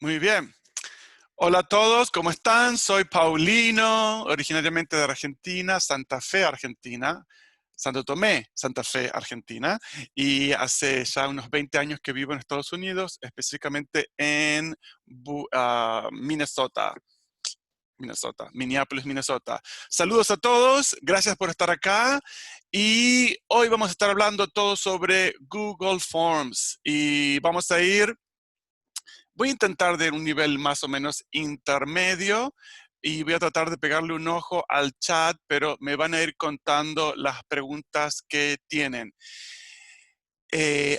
Muy bien. Hola a todos, ¿cómo están? Soy Paulino, originariamente de Argentina, Santa Fe, Argentina. Santo Tomé, Santa Fe, Argentina. Y hace ya unos 20 años que vivo en Estados Unidos, específicamente en Minnesota. Minneapolis, Minnesota. Saludos a todos, gracias por estar acá. Y hoy vamos a estar hablando todo sobre Google Forms. Y voy a intentar de un nivel más o menos intermedio y voy a tratar de pegarle un ojo al chat, pero me van a ir contando las preguntas que tienen. Eh,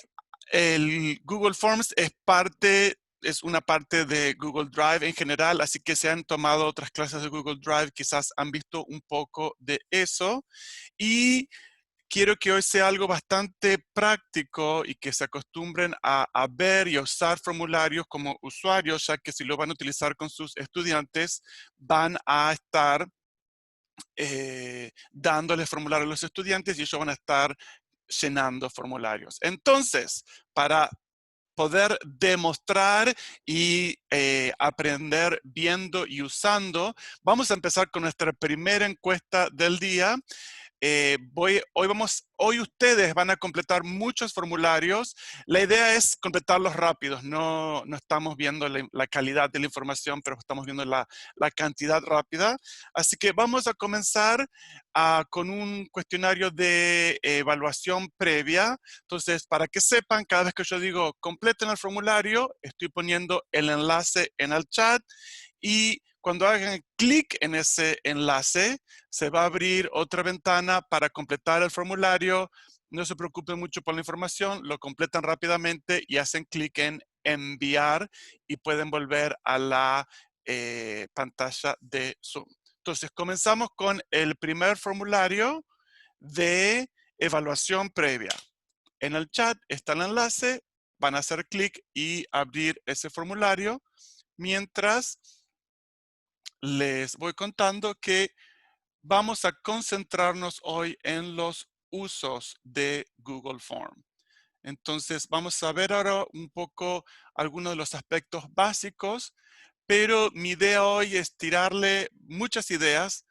el Google Forms es una parte de Google Drive en general, así que se han tomado otras clases de Google Drive, quizás han visto un poco de eso. Y quiero que hoy sea algo bastante práctico y que se acostumbren a ver y a usar formularios como usuarios, ya que si lo van a utilizar con sus estudiantes, van a estar dándoles formularios a los estudiantes y ellos van a estar llenando formularios. Entonces, para poder demostrar y aprender viendo y usando, vamos a empezar con nuestra primera encuesta del día. Hoy ustedes van a completar muchos formularios. La idea es completarlos rápidos. No estamos viendo la calidad de la información, pero estamos viendo la cantidad rápida. Así que vamos a comenzar con un cuestionario de evaluación previa. Entonces, para que sepan, cada vez que yo digo completen el formulario, estoy poniendo el enlace en el chat y cuando hagan clic en ese enlace, se va a abrir otra ventana para completar el formulario. No se preocupen mucho por la información, lo completan rápidamente y hacen clic en enviar y pueden volver a la pantalla de Zoom. Entonces, comenzamos con el primer formulario de evaluación previa. En el chat está el enlace, van a hacer clic y abrir ese formulario mientras les voy contando que vamos a concentrarnos hoy en los usos de Google Form. Entonces, vamos a ver ahora un poco algunos de los aspectos básicos, pero mi idea hoy es tirarle muchas ideas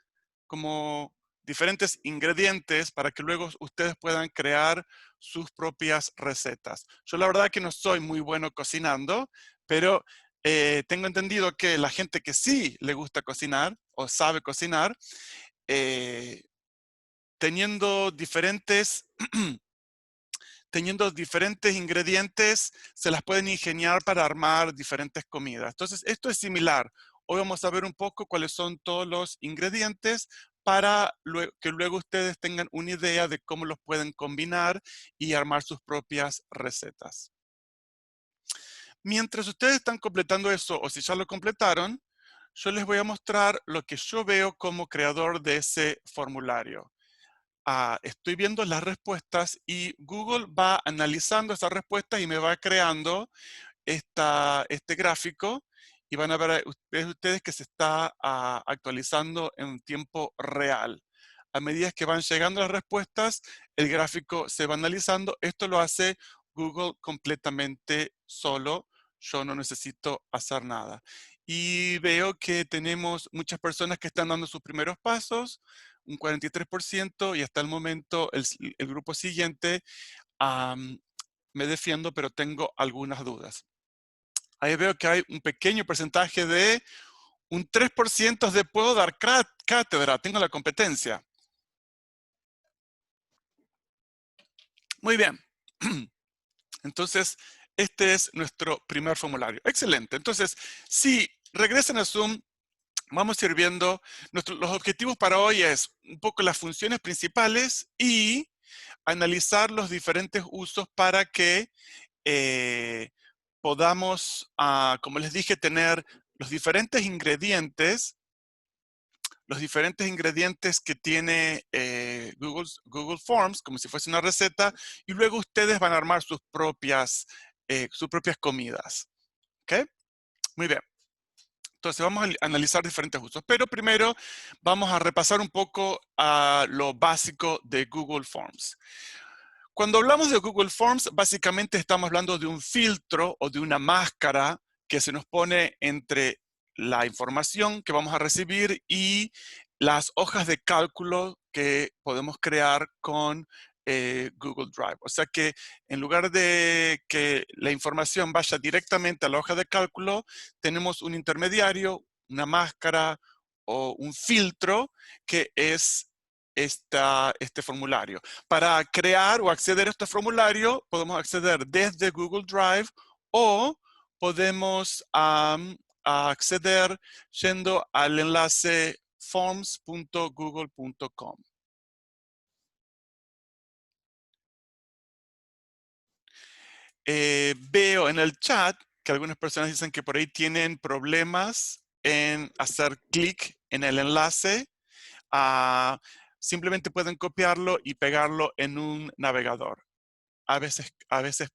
como diferentes ingredientes para que luego ustedes puedan crear sus propias recetas. Yo la verdad que no soy muy bueno cocinando, pero tengo entendido que la gente que sí le gusta cocinar o sabe cocinar, eh, teniendo diferentes teniendo diferentes ingredientes, se las pueden ingeniar para armar diferentes comidas. Entonces, esto es similar. Hoy vamos a ver un poco cuáles son todos los ingredientes para que luego ustedes tengan una idea de cómo los pueden combinar y armar sus propias recetas. Mientras ustedes están completando eso, o si ya lo completaron, yo les voy a mostrar lo que yo veo como creador de ese formulario. Estoy viendo las respuestas y Google va analizando esas respuestas y me va creando este gráfico y van a ver ustedes que se está actualizando en tiempo real. A medida que van llegando las respuestas, el gráfico se va analizando. Esto lo hace Google completamente solo. Yo no necesito hacer nada. Y veo que tenemos muchas personas que están dando sus primeros pasos, un 43%, y hasta el momento el grupo siguiente, me defiendo, pero tengo algunas dudas. Ahí veo que hay un pequeño porcentaje de un 3% de puedo dar cátedra, tengo la competencia. Muy bien. Entonces, este es nuestro primer formulario. Excelente. Entonces, si regresen a Zoom, vamos a ir viendo, los objetivos para hoy es un poco las funciones principales y analizar los diferentes usos para que podamos, como les dije, tener los diferentes ingredientes que tiene Google Forms, como si fuese una receta, y luego ustedes van a armar sus propias comidas. ¿Ok? Muy bien. Entonces vamos a analizar diferentes usos, pero primero vamos a repasar un poco a lo básico de Google Forms. Cuando hablamos de Google Forms, básicamente estamos hablando de un filtro o de una máscara que se nos pone entre la información que vamos a recibir y las hojas de cálculo que podemos crear con Google Drive. O sea que en lugar de que la información vaya directamente a la hoja de cálculo, tenemos un intermediario, una máscara o un filtro que es este formulario. Para crear o acceder a este formulario, podemos acceder desde Google Drive o podemos acceder yendo al enlace forms.google.com. Veo en el chat que algunas personas dicen que por ahí tienen problemas en hacer clic en el enlace. Simplemente pueden copiarlo y pegarlo en un navegador. A veces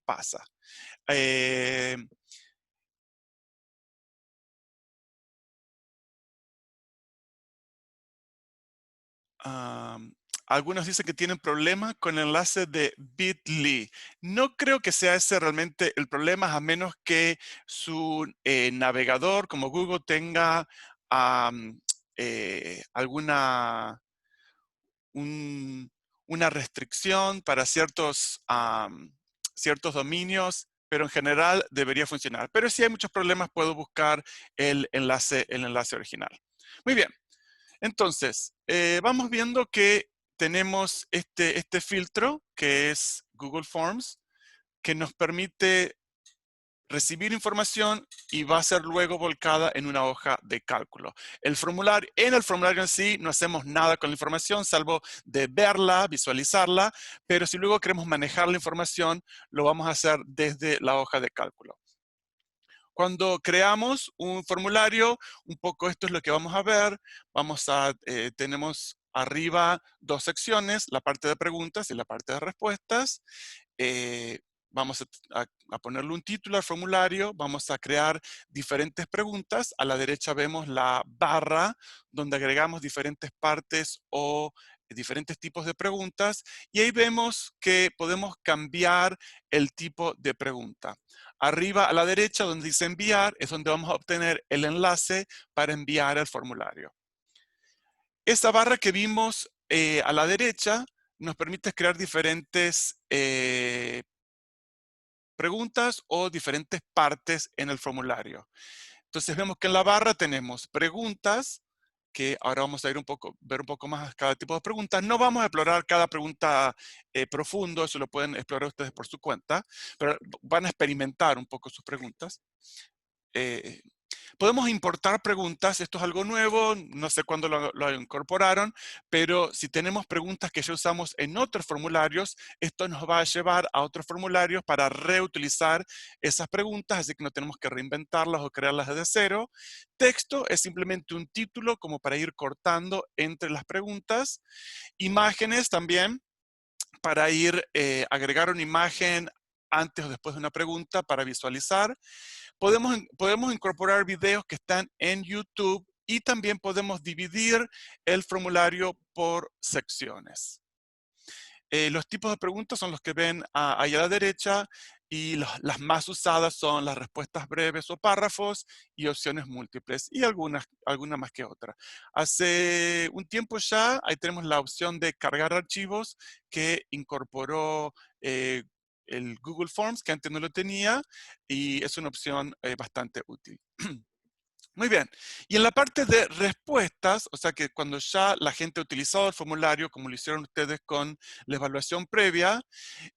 pasa. Eh, um, Algunos dicen que tienen problemas con el enlace de Bitly. No creo que sea ese realmente el problema, a menos que su navegador como Google tenga alguna una restricción para ciertos dominios, pero en general debería funcionar. Pero si hay muchos problemas, puedo buscar el enlace original. Muy bien. Entonces, vamos viendo que tenemos este filtro, que es Google Forms, que nos permite recibir información y va a ser luego volcada en una hoja de cálculo. En el formulario en sí no hacemos nada con la información, salvo de verla, visualizarla, pero si luego queremos manejar la información, lo vamos a hacer desde la hoja de cálculo. Cuando creamos un formulario, un poco esto es lo que vamos a ver. Tenemos arriba dos secciones, la parte de preguntas y la parte de respuestas. Eh, Vamos a ponerle un título al formulario, vamos a crear diferentes preguntas. A la derecha vemos la barra donde agregamos diferentes partes o diferentes tipos de preguntas y ahí vemos que podemos cambiar el tipo de pregunta. Arriba a la derecha donde dice enviar es donde vamos a obtener el enlace para enviar el formulario. Esta barra que vimos a la derecha nos permite crear diferentes preguntas o diferentes partes en el formulario. Entonces vemos que en la barra tenemos preguntas, que ahora vamos a ver un poco más cada tipo de preguntas. No vamos a explorar cada pregunta profundo, eso lo pueden explorar ustedes por su cuenta, pero van a experimentar un poco sus preguntas. Eh, Podemos importar preguntas, esto es algo nuevo, no sé cuándo lo incorporaron, pero si tenemos preguntas que ya usamos en otros formularios, esto nos va a llevar a otros formularios para reutilizar esas preguntas, así que no tenemos que reinventarlas o crearlas desde cero. Texto es simplemente un título como para ir cortando entre las preguntas. Imágenes también, para agregar una imagen antes o después de una pregunta para visualizar. Podemos incorporar videos que están en YouTube y también podemos dividir el formulario por secciones. Los tipos de preguntas son los que ven ahí a la derecha y las más usadas son las respuestas breves o párrafos y opciones múltiples y algunas más que otras. Hace un tiempo ya, ahí tenemos la opción de cargar archivos que incorporó el Google Forms, que antes no lo tenía, y es una opción bastante útil. Muy bien. Y en la parte de respuestas, o sea que cuando ya la gente ha utilizado el formulario, como lo hicieron ustedes con la evaluación previa,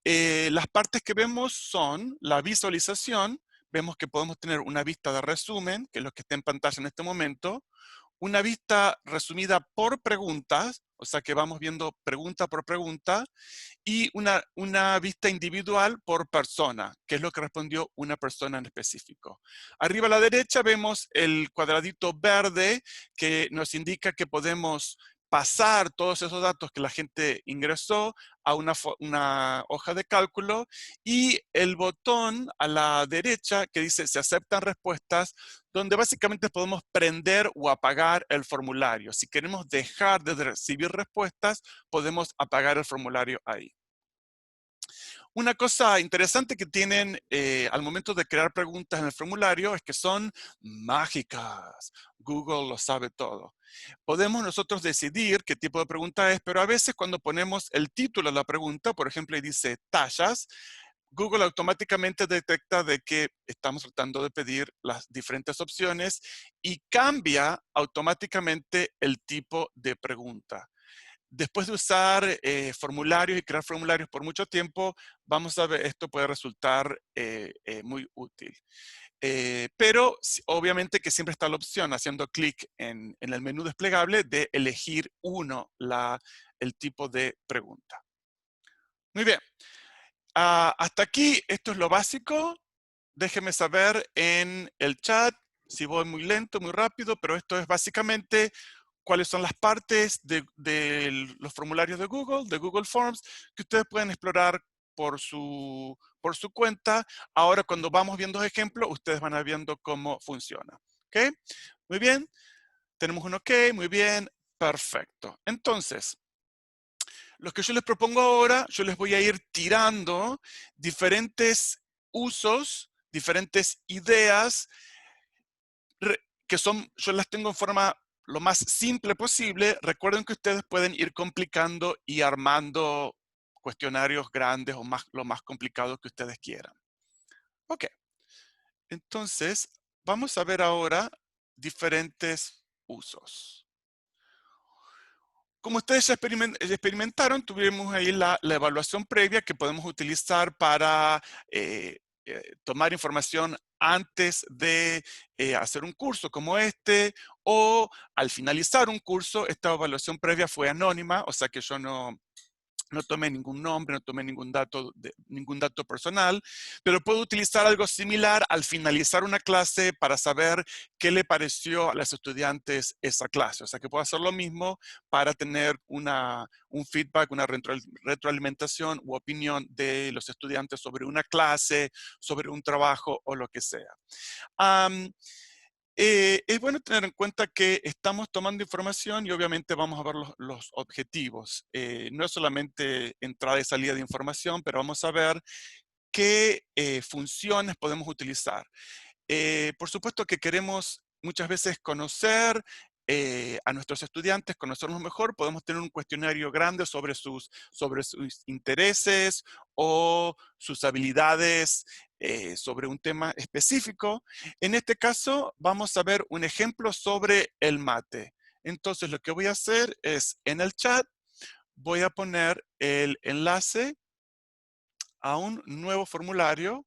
las partes que vemos son la visualización. Vemos que podemos tener una vista de resumen, que es lo que está en pantalla en este momento, una vista resumida por preguntas, o sea que vamos viendo pregunta por pregunta, y una vista individual por persona, que es lo que respondió una persona en específico. Arriba a la derecha vemos el cuadradito verde que nos indica que podemos pasar todos esos datos que la gente ingresó a una hoja de cálculo y el botón a la derecha que dice se aceptan respuestas, donde básicamente podemos prender o apagar el formulario. Si queremos dejar de recibir respuestas, podemos apagar el formulario ahí. Una cosa interesante que tienen al momento de crear preguntas en el formulario es que son mágicas. Google lo sabe todo. Podemos nosotros decidir qué tipo de pregunta es, pero a veces cuando ponemos el título de la pregunta, por ejemplo, y dice tallas, Google automáticamente detecta de que estamos tratando de pedir las diferentes opciones y cambia automáticamente el tipo de pregunta. Después de usar formularios y crear formularios por mucho tiempo, vamos a ver, esto puede resultar muy útil. Pero obviamente que siempre está la opción, haciendo clic en el menú desplegable, de elegir el tipo de pregunta. Muy bien. Hasta aquí, esto es lo básico. Déjenme saber en el chat si voy muy lento, muy rápido, pero esto es básicamente cuáles son las partes de los formularios de Google Forms, que ustedes pueden explorar por su cuenta. Ahora, cuando vamos viendo ejemplos, ustedes van a viendo cómo funciona. ¿Ok? Muy bien. Tenemos un OK, muy bien. Perfecto. Entonces, lo que yo les propongo ahora, yo les voy a ir tirando diferentes usos, diferentes ideas que son, yo las tengo en forma lo más simple posible. Recuerden que ustedes pueden ir complicando y armando cuestionarios grandes o lo más complicado que ustedes quieran. Ok, entonces vamos a ver ahora diferentes usos. Como ustedes ya experimentaron, tuvimos ahí la evaluación previa que podemos utilizar para tomar información antes de hacer un curso como este, o al finalizar un curso. Esta evaluación previa fue anónima, o sea que yo no tomé ningún nombre, no tomé ningún dato personal, pero puedo utilizar algo similar al finalizar una clase para saber qué le pareció a los estudiantes esa clase. O sea que puedo hacer lo mismo para tener un feedback, una retroalimentación u opinión de los estudiantes sobre una clase, sobre un trabajo o lo que sea. Es bueno tener en cuenta que estamos tomando información y obviamente vamos a ver los objetivos. No es solamente entrada y salida de información, pero vamos a ver qué funciones podemos utilizar. Por supuesto que queremos muchas veces conocer a nuestros estudiantes, conocerlos mejor. Podemos tener un cuestionario grande sobre sus intereses o sus habilidades sobre un tema específico. En este caso, vamos a ver un ejemplo sobre el mate. Entonces, lo que voy a hacer es, en el chat, voy a poner el enlace a un nuevo formulario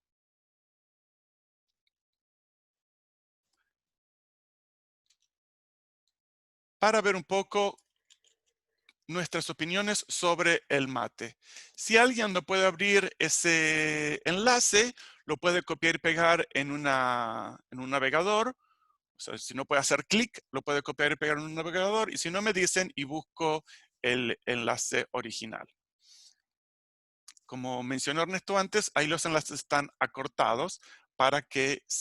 para ver un poco nuestras opiniones sobre el mate. Si alguien no puede abrir ese enlace, lo puede copiar y pegar en un navegador. O sea, si no puede hacer clic, lo puede copiar y pegar en un navegador. Y si no, me dicen y busco el enlace original. Como mencionó Ernesto antes, ahí los enlaces están acortados para eh,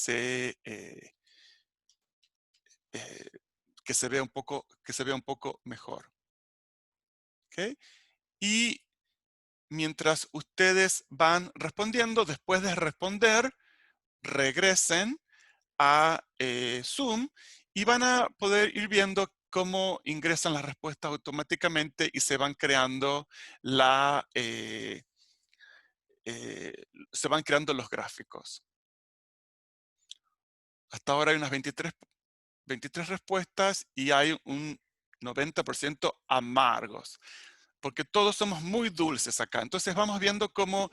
que se vea un poco mejor. ¿Okay? Y mientras ustedes van respondiendo, después de responder, regresen a Zoom y van a poder ir viendo cómo ingresan las respuestas automáticamente y se van creando eh, se van creando los gráficos. Hasta ahora hay unas 23 respuestas y hay un 90% amargos, porque todos somos muy dulces acá. Entonces vamos viendo cómo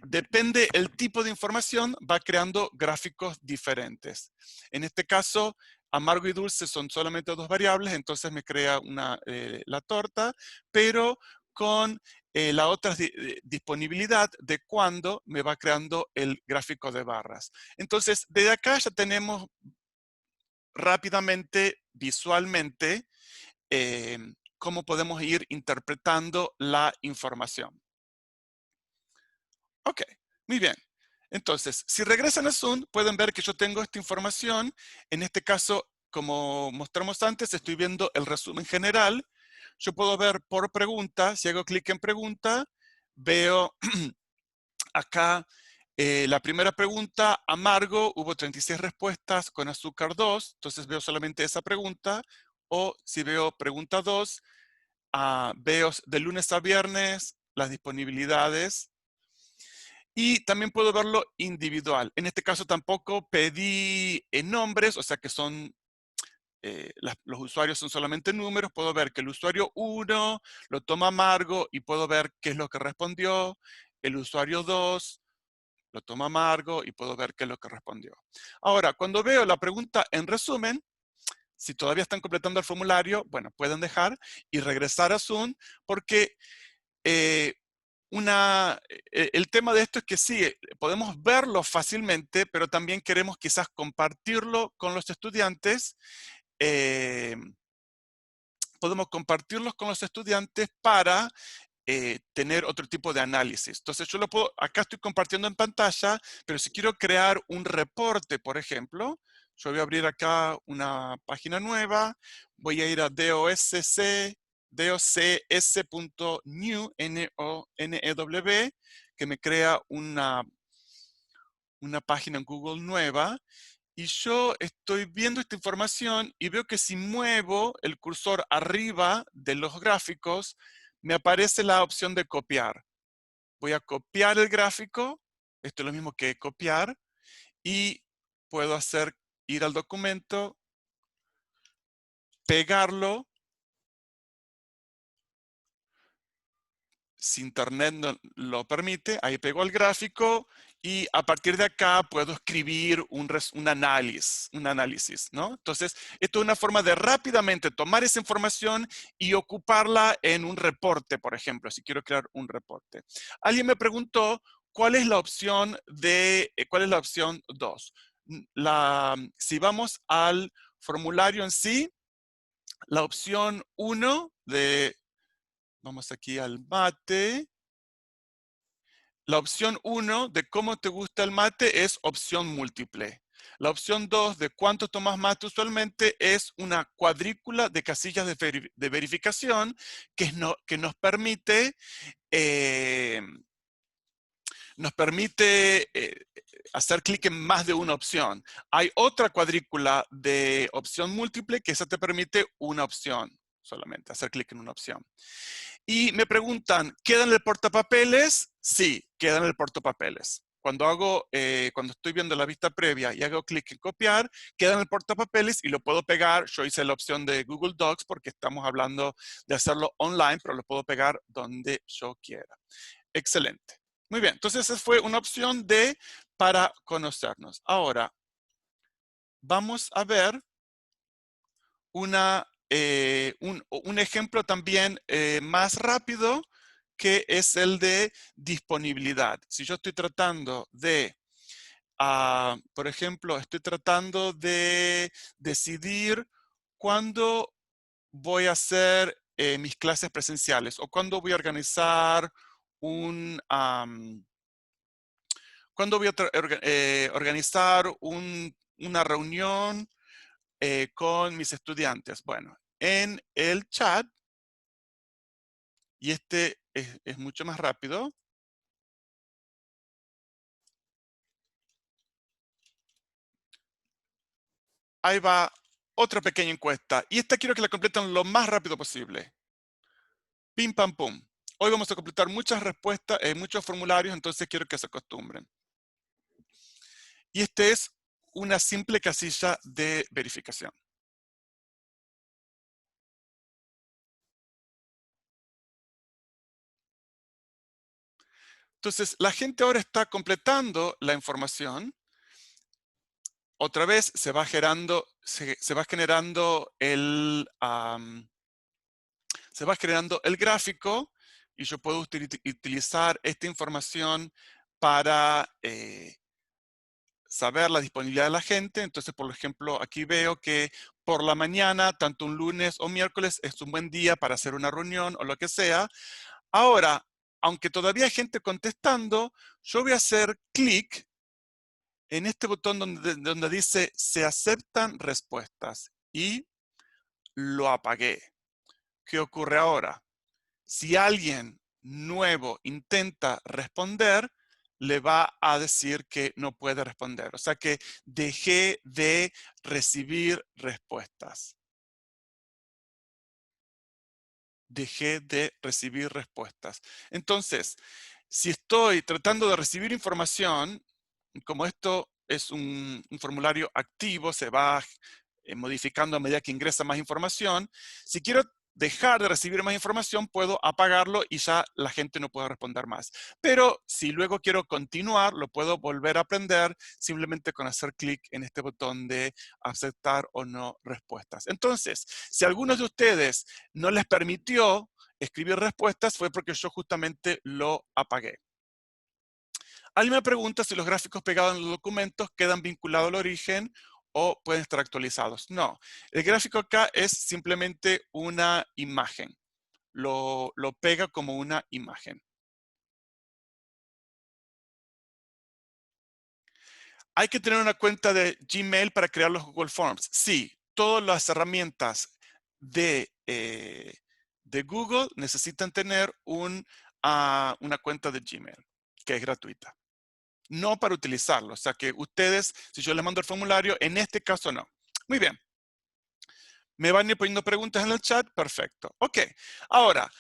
depende el tipo de información, va creando gráficos diferentes. En este caso, amargo y dulce son solamente dos variables, entonces me crea la torta, pero con la otra disponibilidad de cuándo me va creando el gráfico de barras. Entonces, desde acá ya tenemos rápidamente, visualmente, cómo podemos ir interpretando la información. Ok, muy bien. Entonces, si regresan a Zoom, pueden ver que yo tengo esta información. En este caso, como mostramos antes, estoy viendo el resumen general. Yo puedo ver por pregunta. Si hago clic en pregunta, veo Acá, la primera pregunta, amargo, hubo 36 respuestas, con azúcar 2, entonces veo solamente esa pregunta. O si veo pregunta 2, veo de lunes a viernes las disponibilidades. Y también puedo verlo individual. En este caso tampoco pedí nombres, o sea que son los usuarios son solamente números. Puedo ver que el usuario 1 lo toma amargo y puedo ver qué es lo que respondió. El usuario 2 lo toma amargo y puedo ver qué es lo que respondió. Ahora, cuando veo la pregunta en resumen, si todavía están completando el formulario, bueno, pueden dejar y regresar a Zoom, porque eh, el tema de esto es que sí, podemos verlo fácilmente, pero también queremos quizás compartirlo con los estudiantes. eh, Podemos compartirlos con los estudiantes para tener otro tipo de análisis. Entonces yo lo puedo, acá estoy compartiendo en pantalla, pero si quiero crear un reporte, por ejemplo, yo voy a abrir acá una página nueva, voy a ir a docs.new, N-O-N-E-W, que me crea una página en Google nueva, y yo estoy viendo esta información y veo que si muevo el cursor arriba de los gráficos, me aparece la opción de copiar. Voy a copiar el gráfico, esto es lo mismo que copiar, y puedo ir al documento, pegarlo, si internet no lo permite, ahí pego el gráfico y a partir de acá puedo escribir un análisis, ¿no? Entonces, esto es una forma de rápidamente tomar esa información y ocuparla en un reporte, por ejemplo, si quiero crear un reporte. Alguien me preguntó cuál es la opción cuál es la opción 2. Si vamos al formulario en sí, la opción 1 vamos aquí al mate. La opción 1 de cómo te gusta el mate es opción múltiple. La opción 2 de cuánto tomas mate usualmente es una cuadrícula de casillas de verificación que eh, nos permite hacer clic en más de una opción. Hay otra cuadrícula de opción múltiple que esa te permite una opción solamente, hacer clic en una opción. Y me preguntan, ¿queda en el portapapeles? Sí, queda en el portapapeles. Cuando estoy viendo la vista previa y hago clic en copiar, queda en el portapapeles y lo puedo pegar. Yo hice la opción de Google Docs porque estamos hablando de hacerlo online, pero lo puedo pegar donde yo quiera. Excelente. Muy bien, entonces esa fue una opción para conocernos. Ahora, vamos a ver un ejemplo también más rápido, que es el de disponibilidad. Si yo estoy tratando por ejemplo, estoy tratando de decidir cuándo voy a hacer mis clases presenciales o cuándo voy a organizar cuándo voy a organizar una reunión con mis estudiantes. Bueno, en el chat, y este es mucho más rápido, ahí va otra pequeña encuesta. Y esta quiero que la completen lo más rápido posible. Pim, pam, pum. Hoy vamos a completar muchas respuestas, muchos formularios, entonces quiero que se acostumbren. Y este es una simple casilla de verificación. Entonces, la gente ahora está completando la información. Otra vez se va generando, se va generando el gráfico y yo puedo utilizar esta información para saber la disponibilidad de la gente. Entonces, por ejemplo, aquí veo que por la mañana, tanto un lunes o miércoles, es un buen día para hacer una reunión o lo que sea. Ahora, aunque todavía hay gente contestando, yo voy a hacer clic en este botón donde dice se aceptan respuestas y lo apagué. ¿Qué ocurre ahora? Si alguien nuevo intenta responder, le va a decir que no puede responder. O sea que dejé de recibir respuestas. Dejé de recibir respuestas. Entonces, si estoy tratando de recibir información, como esto es un formulario activo, se va modificando a medida que ingresa más información, si quiero dejar de recibir más información, puedo apagarlo y ya la gente no puede responder más. Pero si luego quiero continuar, lo puedo volver a aprender simplemente con hacer clic en este botón de aceptar o no respuestas. Entonces, si a algunos de ustedes no les permitió escribir respuestas, fue porque yo justamente lo apagué. Alguien me pregunta si los gráficos pegados en los documentos quedan vinculados al origen o pueden estar actualizados. No, el gráfico acá es simplemente una imagen. Lo pega como una imagen. ¿Hay que tener una cuenta de Gmail para crear los Google Forms? Sí, todas las herramientas de Google necesitan tener una cuenta de Gmail, que es gratuita. No para utilizarlo. O sea que ustedes, si yo les mando el formulario, en este caso no. Muy bien. ¿Me van a ir poniendo preguntas en el chat? Perfecto. Ok. Ahora,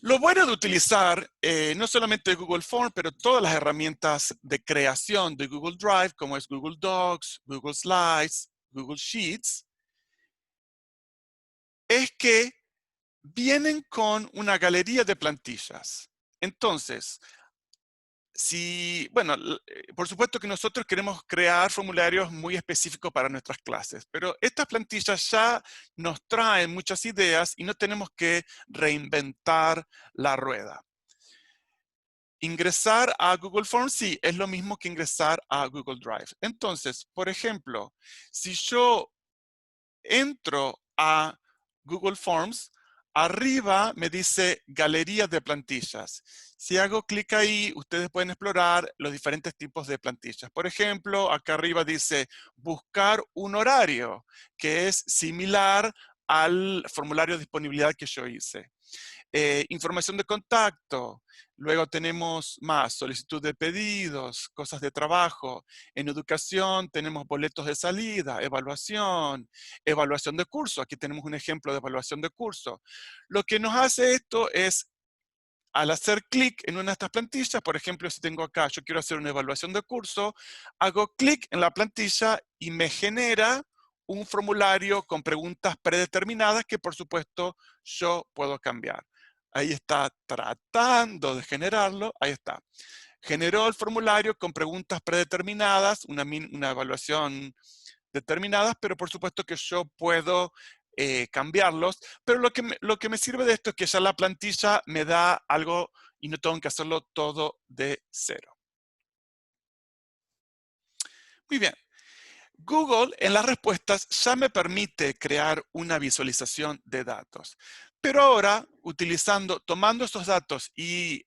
lo bueno de utilizar no solamente Google Form, pero todas las herramientas de creación de Google Drive, como es Google Docs, Google Slides, Google Sheets, es que vienen con una galería de plantillas. Entonces, bueno, por supuesto que nosotros queremos crear formularios muy específicos para nuestras clases, pero estas plantillas ya nos traen muchas ideas y no tenemos que reinventar la rueda. Ingresar a Google Forms, sí, es lo mismo que ingresar a Google Drive. Entonces, por ejemplo, si yo entro a Google Forms, arriba me dice galería de plantillas. Si hago clic ahí, ustedes pueden explorar los diferentes tipos de plantillas. Por ejemplo, acá arriba dice buscar un horario, que es similar al formulario de disponibilidad que yo hice. Información de contacto, luego tenemos más, solicitud de pedidos, cosas de trabajo. En educación tenemos boletos de salida, evaluación de curso. Aquí tenemos un ejemplo de evaluación de curso. Lo que nos hace esto es, al hacer clic en una de estas plantillas, por ejemplo, si tengo acá, yo quiero hacer una evaluación de curso, hago clic en la plantilla y me genera un formulario con preguntas predeterminadas que, por supuesto, yo puedo cambiar. Ahí está tratando de generarlo. Ahí está. Generó el formulario con preguntas predeterminadas, una evaluación determinadas, pero por supuesto que yo puedo cambiarlos. Pero lo que me sirve de esto es que ya la plantilla me da algo y no tengo que hacerlo todo de cero. Muy bien. Google en las respuestas ya me permite crear una visualización de datos. Pero ahora, tomando estos datos y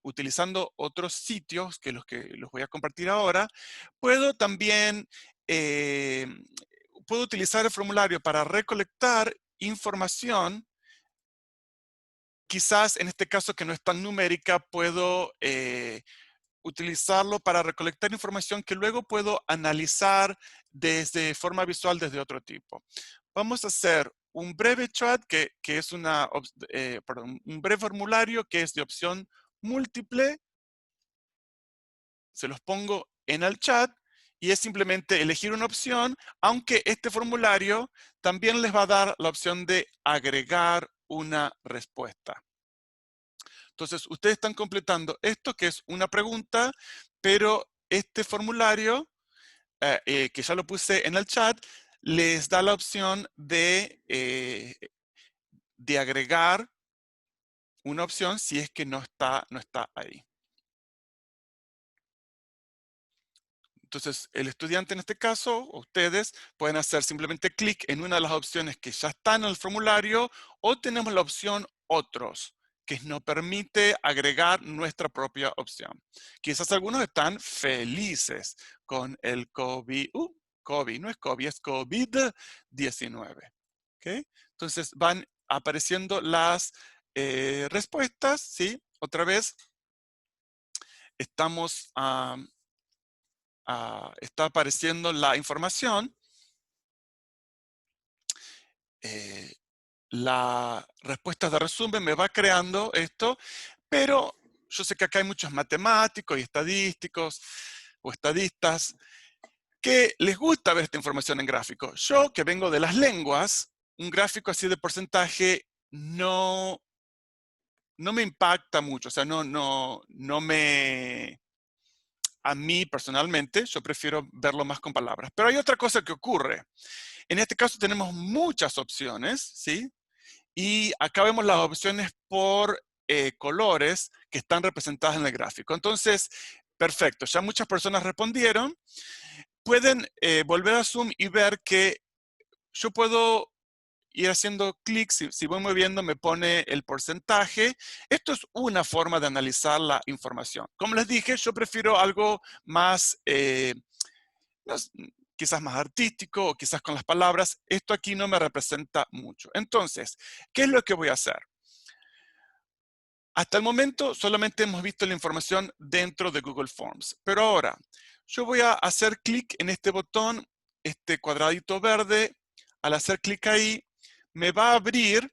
utilizando otros sitios que los voy a compartir ahora, puedo también puedo utilizar el formulario para recolectar información. Quizás en este caso que no es tan numérica, puedo utilizarlo para recolectar información que luego puedo analizar desde forma visual desde otro tipo. Vamos a hacer un breve chat que es un breve formulario que es de opción múltiple. Se los pongo en el chat y es simplemente elegir una opción, aunque este formulario también les va a dar la opción de agregar una respuesta. Entonces, ustedes están completando esto, que es una pregunta, pero este formulario, que ya lo puse en el chat, les da la opción de agregar una opción si es que no está ahí. Entonces, el estudiante en este caso, o ustedes, pueden hacer simplemente clic en una de las opciones que ya están en el formulario, o tenemos la opción otros, que nos permite agregar nuestra propia opción. Quizás algunos están felices con el COVID, no es COVID, es COVID-19. ¿Okay? Entonces van apareciendo las respuestas, ¿sí? Otra vez, estamos, está apareciendo la información, la respuesta de resumen me va creando esto, pero yo sé que acá hay muchos matemáticos y estadísticos o estadistas que les gusta ver esta información en gráfico. Yo, que vengo de las lenguas, un gráfico así de porcentaje no me impacta mucho, o sea, no me... A mí personalmente, yo prefiero verlo más con palabras. Pero hay otra cosa que ocurre. En este caso tenemos muchas opciones, ¿sí? Y acá vemos las opciones por colores que están representadas en el gráfico. Entonces, perfecto, ya muchas personas respondieron. Pueden volver a Zoom y ver que yo puedo ir haciendo clic, si voy moviendo me pone el porcentaje. Esto es una forma de analizar la información. Como les dije, yo prefiero algo más, quizás más artístico o quizás con las palabras. Esto aquí no me representa mucho. Entonces, ¿qué es lo que voy a hacer? Hasta el momento solamente hemos visto la información dentro de Google Forms, pero ahora yo voy a hacer clic en este botón, este cuadradito verde. Al hacer clic ahí, me va a abrir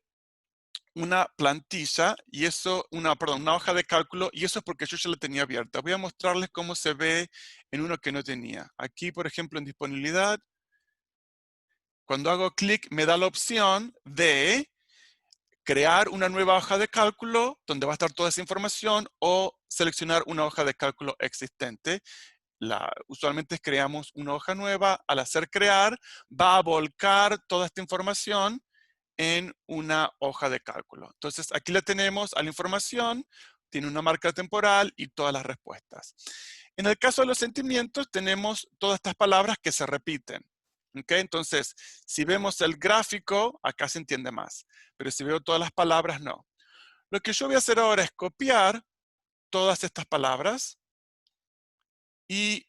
una plantilla y eso, una hoja de cálculo, y eso es porque yo ya la tenía abierta. Voy a mostrarles cómo se ve en uno que no tenía. Aquí, por ejemplo, en disponibilidad, cuando hago clic me da la opción de crear una nueva hoja de cálculo donde va a estar toda esa información o seleccionar una hoja de cálculo existente. Usualmente creamos una hoja nueva. Al hacer crear, va a volcar toda esta información en una hoja de cálculo. Entonces, aquí la tenemos a la información, tiene una marca temporal y todas las respuestas. En el caso de los sentimientos, tenemos todas estas palabras que se repiten. ¿Okay? Entonces, si vemos el gráfico, acá se entiende más. Pero si veo todas las palabras, no. Lo que yo voy a hacer ahora es copiar todas estas palabras y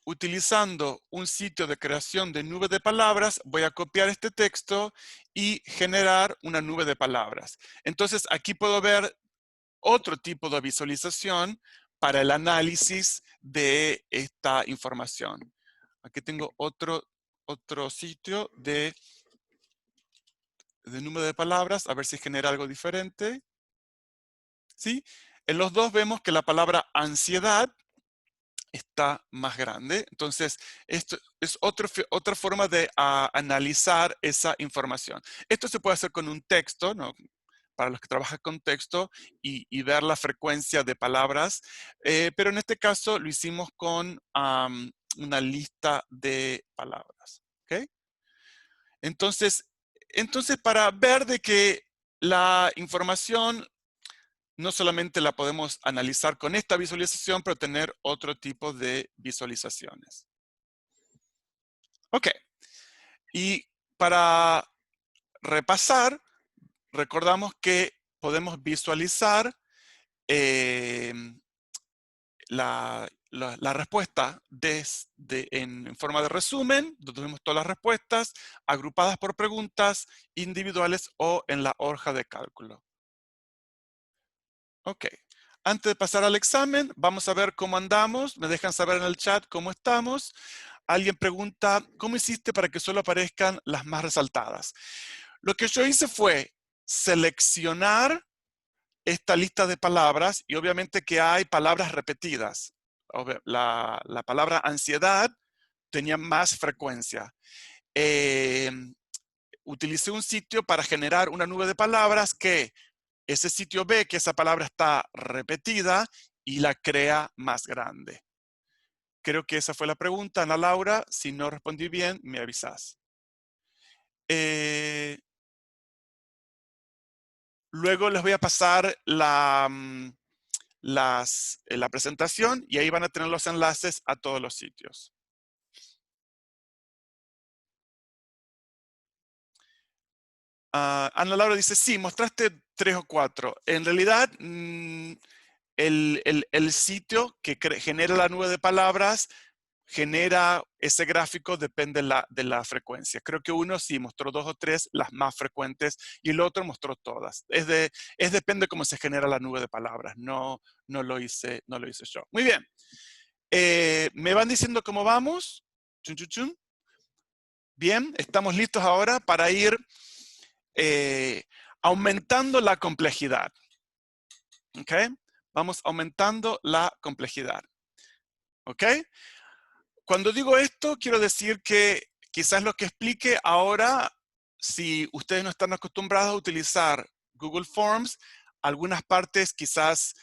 utilizando un sitio de creación de nube de palabras, voy a copiar este texto y generar una nube de palabras. Entonces, aquí puedo ver otro tipo de visualización para el análisis de esta información. Aquí tengo otro sitio de número de palabras, a ver si genera algo diferente. ¿Sí? En los dos vemos que la palabra ansiedad está más grande. Entonces, esto es otra forma de analizar esa información. Esto se puede hacer con un texto, ¿no? Para los que trabajan con texto y ver la frecuencia de palabras, pero en este caso lo hicimos con una lista de palabras. ¿Okay? Entonces, para ver de que la información no solamente la podemos analizar con esta visualización, pero tener otro tipo de visualizaciones. Ok. Y para repasar, recordamos que podemos visualizar eh, la respuesta en forma de resumen, donde tenemos todas las respuestas, agrupadas por preguntas, individuales o en la hoja de cálculo. Ok. Antes de pasar al examen, vamos a ver cómo andamos. Me dejan saber en el chat cómo estamos. Alguien pregunta, ¿cómo hiciste para que solo aparezcan las más resaltadas? Lo que yo hice fue seleccionar esta lista de palabras y obviamente que hay palabras repetidas. La palabra ansiedad tenía más frecuencia. Utilicé un sitio para generar una nube de palabras que ese sitio ve que esa palabra está repetida y la crea más grande. Creo que esa fue la pregunta, Ana Laura. Si no respondí bien, me avisas. Luego les voy a pasar la presentación y ahí van a tener los enlaces a todos los sitios. Ana Laura dice, sí, mostraste 3 o 4. En realidad, el sitio que genera la nube de palabras genera ese gráfico depende de la frecuencia. Creo que uno sí mostró 2 o 3, las más frecuentes, y el otro mostró todas. Depende cómo se genera la nube de palabras. No lo hice yo. Muy bien. ¿Me van diciendo cómo vamos? Chun, chun, chun. Bien, estamos listos ahora para ir aumentando la complejidad. ¿Ok? Vamos aumentando la complejidad. ¿Ok? Cuando digo esto, quiero decir que quizás lo que explique ahora, si ustedes no están acostumbrados a utilizar Google Forms, algunas partes quizás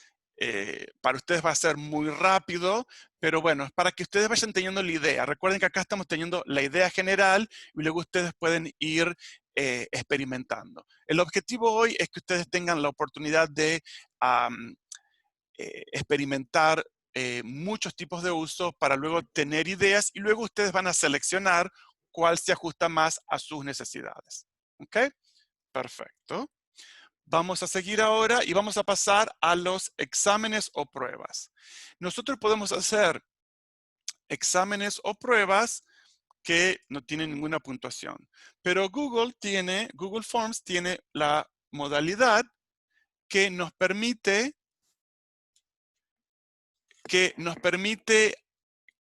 para ustedes va a ser muy rápido, pero bueno, es para que ustedes vayan teniendo la idea. Recuerden que acá estamos teniendo la idea general y luego ustedes pueden ir experimentando. El objetivo hoy es que ustedes tengan la oportunidad de experimentar muchos tipos de uso para luego tener ideas y luego ustedes van a seleccionar cuál se ajusta más a sus necesidades. ¿Ok? Perfecto. Vamos a seguir ahora y vamos a pasar a los exámenes o pruebas. Nosotros podemos hacer exámenes o pruebas que no tienen ninguna puntuación, pero Google Forms tiene la modalidad que nos permite que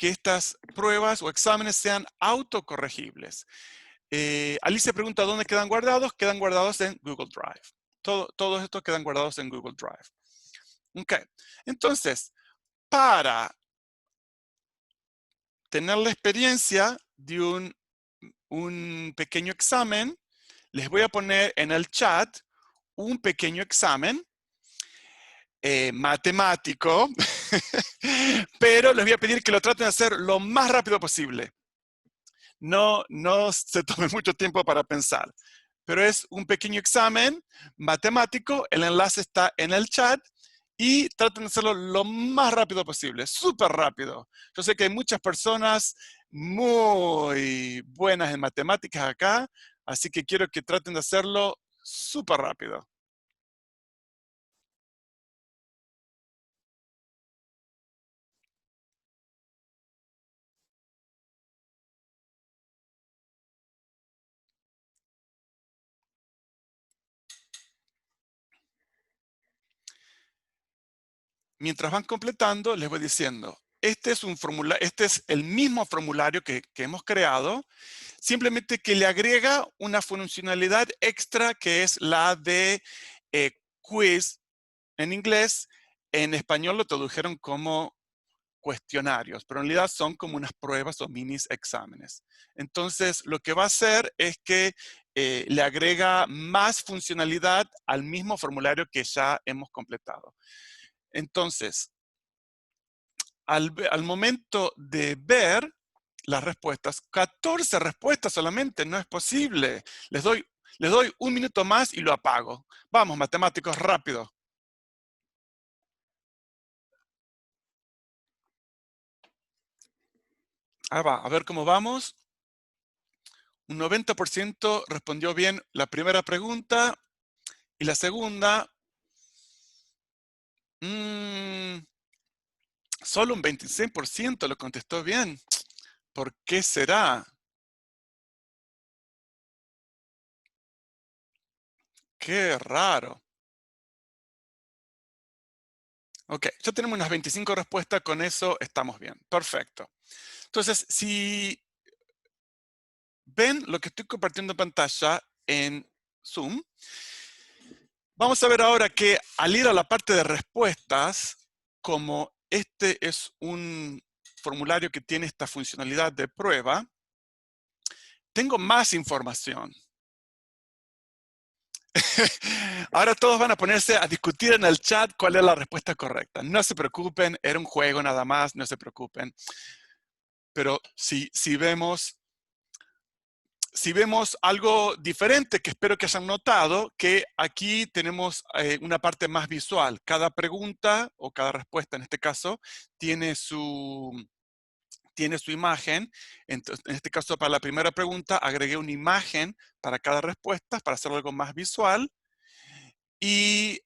estas pruebas o exámenes sean autocorregibles. Alicia pregunta dónde quedan guardados. Quedan guardados en Google Drive. Todos estos quedan guardados en Google Drive. Ok. Entonces, para tener la experiencia de un pequeño examen, les voy a poner en el chat un pequeño examen matemático, pero les voy a pedir que lo traten de hacer lo más rápido posible. No se tome mucho tiempo para pensar, pero es un pequeño examen matemático. El enlace está en el chat y traten de hacerlo lo más rápido posible, súper rápido. Yo sé que hay muchas personas muy buenas en matemáticas acá, así que quiero que traten de hacerlo súper rápido. Mientras van completando, les voy diciendo, este es el mismo formulario que hemos creado, simplemente que le agrega una funcionalidad extra que es la de quiz en inglés. En español lo tradujeron como cuestionarios, pero en realidad son como unas pruebas o minis exámenes. Entonces, lo que va a hacer es que le agrega más funcionalidad al mismo formulario que ya hemos completado. Entonces, al momento de ver las respuestas, 14 respuestas solamente, no es posible. Les doy un minuto más y lo apago. Vamos, matemáticos, rápido. Ahí va, a ver cómo vamos. Un 90% respondió bien la primera pregunta y la segunda, solo un 26% lo contestó bien. ¿Por qué será? Qué raro. Ok, ya tenemos unas 25 respuestas, con eso estamos bien. Perfecto. Entonces, si ven lo que estoy compartiendo en pantalla en Zoom, vamos a ver ahora que al ir a la parte de respuestas, como este es un formulario que tiene esta funcionalidad de prueba, tengo más información. Ahora todos van a ponerse a discutir en el chat cuál es la respuesta correcta. No se preocupen, era un juego nada más, no se preocupen. Pero si vemos algo diferente, que espero que hayan notado, que aquí tenemos una parte más visual. Cada pregunta, o cada respuesta en este caso, tiene su imagen. Entonces, en este caso, para la primera pregunta, agregué una imagen para cada respuesta, para hacerlo algo más visual. Y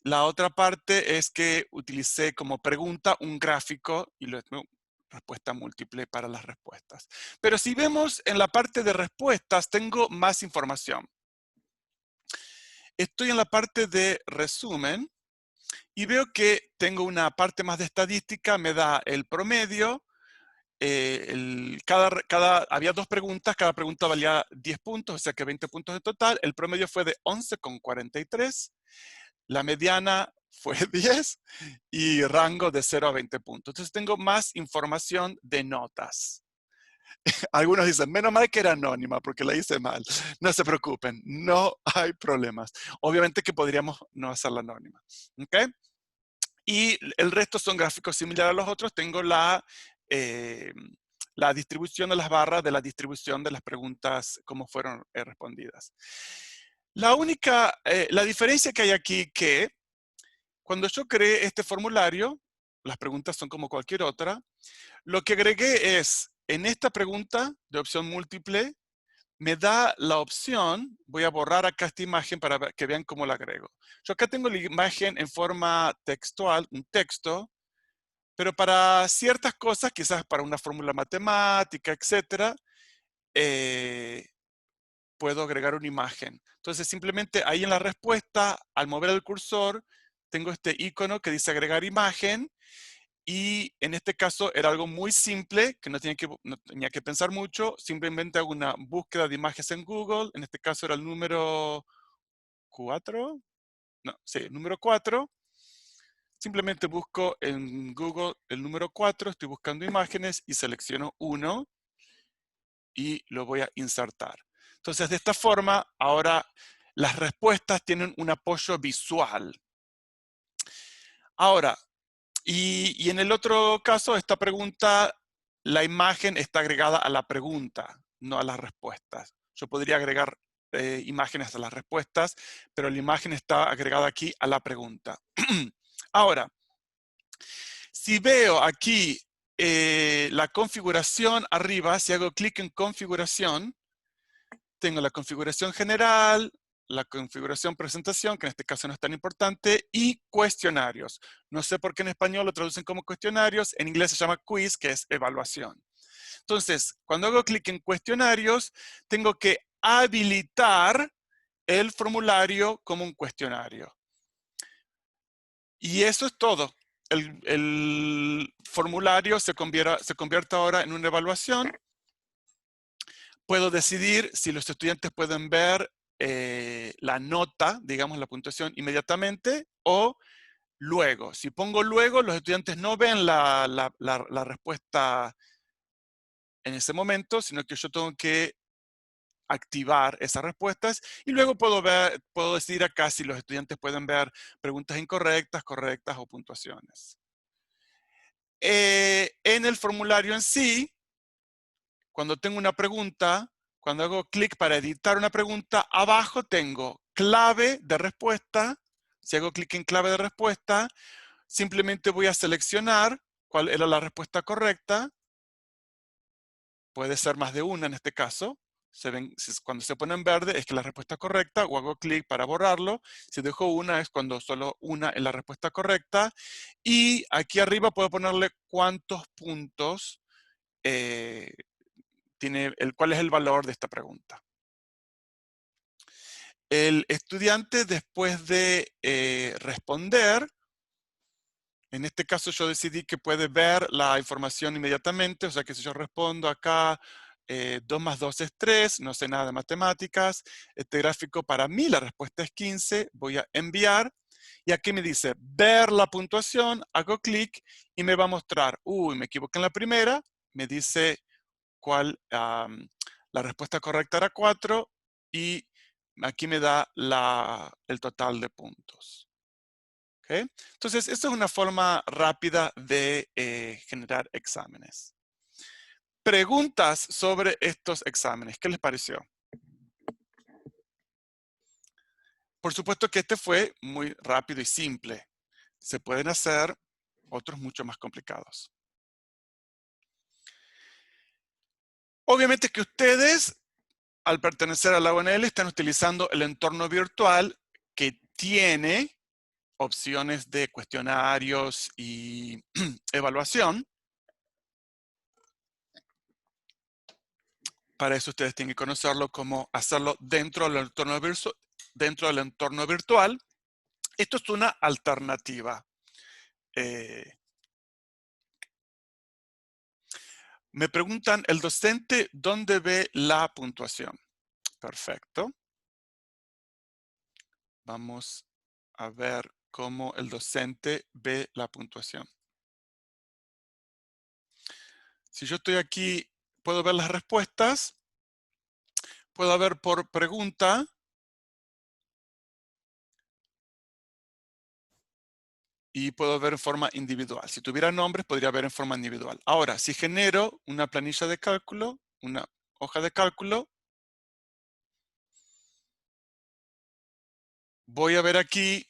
la otra parte es que utilicé como pregunta un gráfico, y respuesta múltiple para las respuestas. Pero si vemos en la parte de respuestas, tengo más información. Estoy en la parte de resumen y veo que tengo una parte más de estadística, me da el promedio. Había 2 preguntas, cada pregunta valía 10 puntos, o sea que 20 puntos en total. El promedio fue de 11,43. La mediana fue 10 y rango de 0 a 20 puntos. Entonces tengo más información de notas. Algunos dicen, menos mal que era anónima porque la hice mal. No se preocupen, no hay problemas. Obviamente que podríamos no hacerla anónima. ¿Okay? Y el resto son gráficos similares a los otros. Tengo la distribución de las barras de la distribución de las preguntas, cómo fueron respondidas. La diferencia que hay aquí que cuando yo creé este formulario, las preguntas son como cualquier otra, lo que agregué es, en esta pregunta de opción múltiple, me da la opción, voy a borrar acá esta imagen para que vean cómo la agrego. Yo acá tengo la imagen en forma textual, un texto, pero para ciertas cosas, quizás para una fórmula matemática, etcétera, puedo agregar una imagen. Entonces, simplemente ahí en la respuesta, al mover el cursor, tengo este icono que dice agregar imagen, y en este caso era algo muy simple, que no tenía que pensar mucho, simplemente hago una búsqueda de imágenes en Google, en este caso era el número 4, no, sí, número 4. Simplemente busco en Google el número 4, estoy buscando imágenes y selecciono uno y lo voy a insertar. Entonces, de esta forma, ahora las respuestas tienen un apoyo visual. Ahora, y en el otro caso, esta pregunta, la imagen está agregada a la pregunta, no a las respuestas. Yo podría agregar imágenes a las respuestas, pero la imagen está agregada aquí a la pregunta. Ahora, si veo aquí la configuración arriba, si hago clic en configuración, tengo la configuración general, la configuración presentación, que en este caso no es tan importante, y cuestionarios. No sé por qué en español lo traducen como cuestionarios, en inglés se llama quiz, que es evaluación. Entonces, cuando hago clic en cuestionarios, tengo que habilitar el formulario como un cuestionario. Y eso es todo. El formulario se convierte ahora en una evaluación. Puedo decidir si los estudiantes pueden ver la nota, digamos la puntuación inmediatamente, o luego. Si pongo luego, los estudiantes no ven la respuesta en ese momento, sino que yo tengo que activar esas respuestas y luego puedo decidir acá si los estudiantes pueden ver preguntas incorrectas, correctas o puntuaciones. En el formulario en sí, cuando tengo una pregunta, cuando hago clic para editar una pregunta, abajo tengo clave de respuesta. Si hago clic en clave de respuesta, simplemente voy a seleccionar cuál era la respuesta correcta. Puede ser más de una en este caso. Cuando se pone en verde es que la respuesta es correcta, o hago clic para borrarlo. Si dejo una es cuando solo una es la respuesta correcta. Y aquí arriba puedo ponerle cuántos puntos cuál es el valor de esta pregunta. El estudiante, después de responder, en este caso yo decidí que puede ver la información inmediatamente, o sea que si yo respondo acá 2 más 2 es 3, no sé nada de matemáticas, este gráfico para mí la respuesta es 15, voy a enviar, y aquí me dice ver la puntuación, hago clic y me va a mostrar, me equivoqué en la primera, me dice la respuesta correcta era 4 y aquí me da el total de puntos. ¿Okay? Entonces, esta es una forma rápida de generar exámenes. Preguntas sobre estos exámenes. ¿Qué les pareció? Por supuesto que este fue muy rápido y simple. Se pueden hacer otros mucho más complicados. Obviamente que ustedes, al pertenecer a la UNL, están utilizando el entorno virtual que tiene opciones de cuestionarios y evaluación. para eso ustedes tienen que conocerlo, cómo hacerlo dentro del entorno virtual. Esto es una alternativa. Me preguntan, ¿el docente dónde ve la puntuación? Perfecto. Vamos a ver cómo el docente ve la puntuación. Si yo estoy aquí, puedo ver las respuestas, puedo ver por pregunta, y puedo ver en forma individual. Si tuviera nombres, podría ver en forma individual. Ahora, si genero una planilla de cálculo, una hoja de cálculo, voy a ver aquí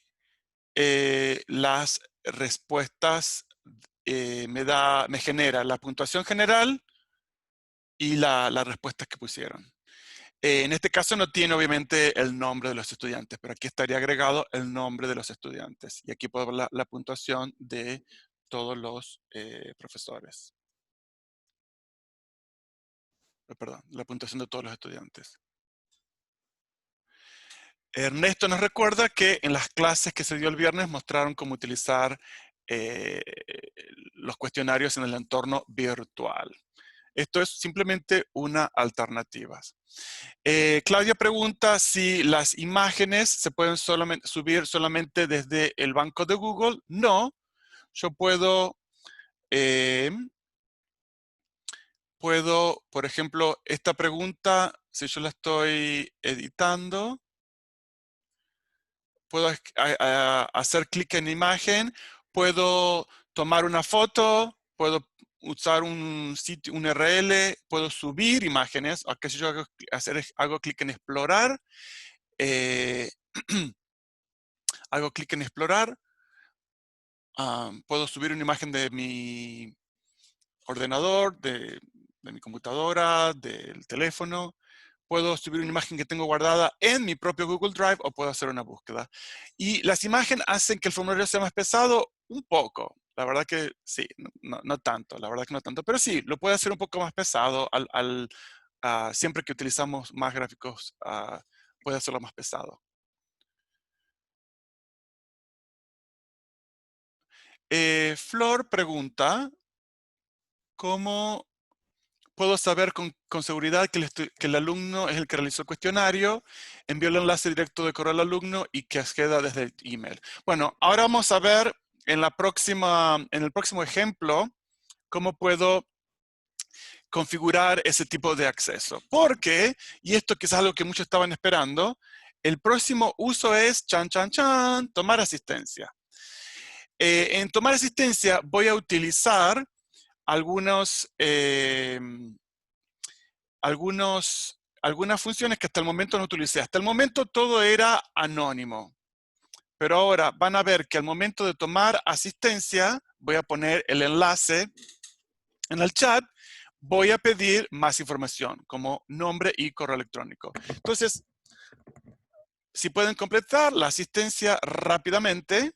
las respuestas, me genera la puntuación general y las respuestas que pusieron. En este caso no tiene obviamente el nombre de los estudiantes, pero aquí estaría agregado el nombre de los estudiantes. Y aquí puedo ver la puntuación de todos los profesores. Perdón, la puntuación de todos los estudiantes. Ernesto nos recuerda que en las clases que se dio el viernes mostraron cómo utilizar eh, los cuestionarios en el entorno virtual. Esto es simplemente una alternativa. Claudia pregunta si las imágenes se pueden subir solamente desde el banco de Google. No, yo eh, por ejemplo, esta pregunta, si yo la estoy editando, puedo hacer clic en imagen, puedo tomar una foto, puedo usar un sitio, un URL, puedo subir imágenes. Aquí si yo hago clic en explorar, eh, hago clic en explorar, puedo subir una imagen de mi ordenador, de mi computadora, del teléfono. Puedo subir una imagen que tengo guardada en mi propio Google Drive o puedo hacer una búsqueda. Y las imágenes hacen que el formulario sea más pesado un poco. La verdad que sí, no tanto, la verdad que no tanto. Pero sí, lo puede hacer un poco más pesado siempre que utilizamos más gráficos, puede hacerlo más pesado. Flor pregunta, ¿cómo puedo saber con seguridad que el alumno es el que realizó el cuestionario, envió el enlace directo de correo al alumno y que queda desde el email? Bueno, ahora vamos a ver en el próximo ejemplo cómo puedo configurar ese tipo de acceso. Porque, y esto que es algo que muchos estaban esperando, el próximo uso es, tomar asistencia. En tomar asistencia voy a utilizar algunos algunas funciones que hasta el momento no utilicé. Hasta el momento todo era anónimo. Pero ahora van a ver que al momento de tomar asistencia, voy a poner el enlace en el chat, voy a pedir más información, como nombre y correo electrónico. Entonces, si pueden completar la asistencia rápidamente,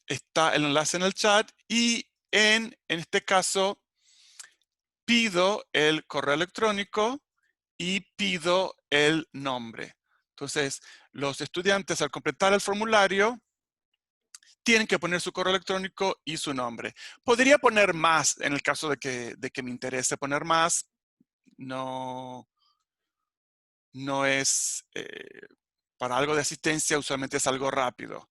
está el enlace en el chat y en este caso pido el correo electrónico y pido el nombre. Entonces, los estudiantes al completar el formulario tienen que poner su correo electrónico y su nombre. Podría poner más en el caso de que me interese poner más. No, no es para algo de asistencia, usualmente es algo rápido.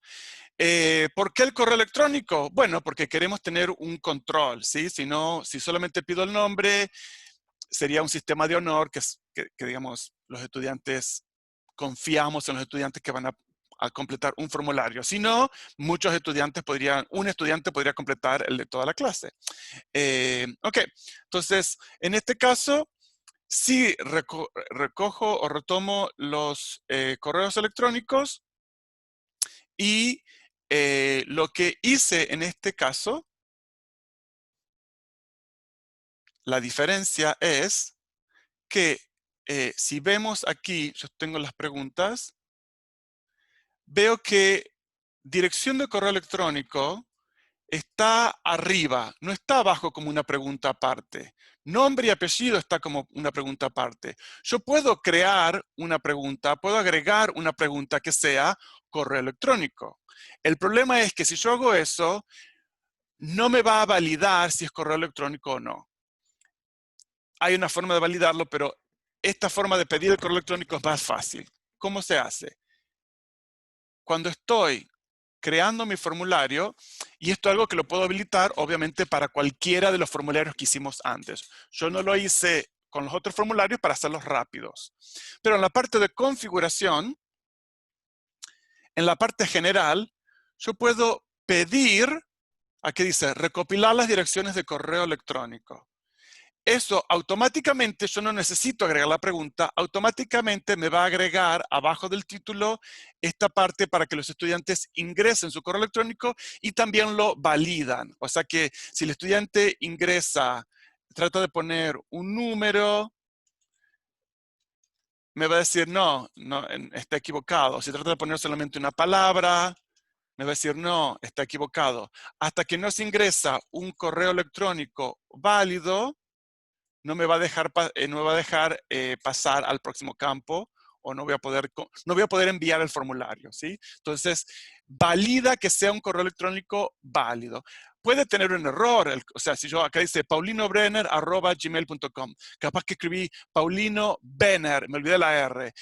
¿Por qué el correo electrónico? Bueno, porque queremos tener un control, ¿sí? Si solamente pido el nombre, sería un sistema de honor que digamos, los estudiantes, confiamos en los estudiantes que van a completar un formulario. Si no, un estudiante podría completar el de toda la clase. Ok, entonces, en este caso, sí recojo o retomo los correos electrónicos y lo que hice en este caso, la diferencia es que si vemos aquí, yo tengo las preguntas, veo que dirección de correo electrónico está arriba, no está abajo como una pregunta aparte. Nombre y apellido está como una pregunta aparte. Yo puedo crear una pregunta, puedo agregar una pregunta que sea correo electrónico. El problema es que si yo hago eso, no me va a validar si es correo electrónico o no. Hay una forma de validarlo, pero esta forma de pedir el correo electrónico es más fácil. ¿Cómo se hace? Cuando estoy creando mi formulario, y esto es algo que lo puedo habilitar, obviamente, para cualquiera de los formularios que hicimos antes. Yo no lo hice con los otros formularios para hacerlos rápidos. Pero en la parte de configuración, en la parte general, yo puedo pedir, aquí dice, recopilar las direcciones de correo electrónico. Eso automáticamente, yo no necesito agregar la pregunta, automáticamente me va a agregar abajo del título esta parte para que los estudiantes ingresen su correo electrónico y también lo validan. O sea que si el estudiante ingresa, trata de poner un número, me va a decir no, no, está equivocado. Si trata de poner solamente una palabra, me va a decir no, está equivocado. Hasta que no se ingresa un correo electrónico válido, no me va a dejar, no me va a dejar pasar al próximo campo o no voy a poder enviar el formulario, ¿sí? Entonces, valida que sea un correo electrónico válido. Puede tener un error, o sea, si yo acá dice paulinobrenner@gmail.com, capaz que escribí Paulino Benner, me olvidé la R.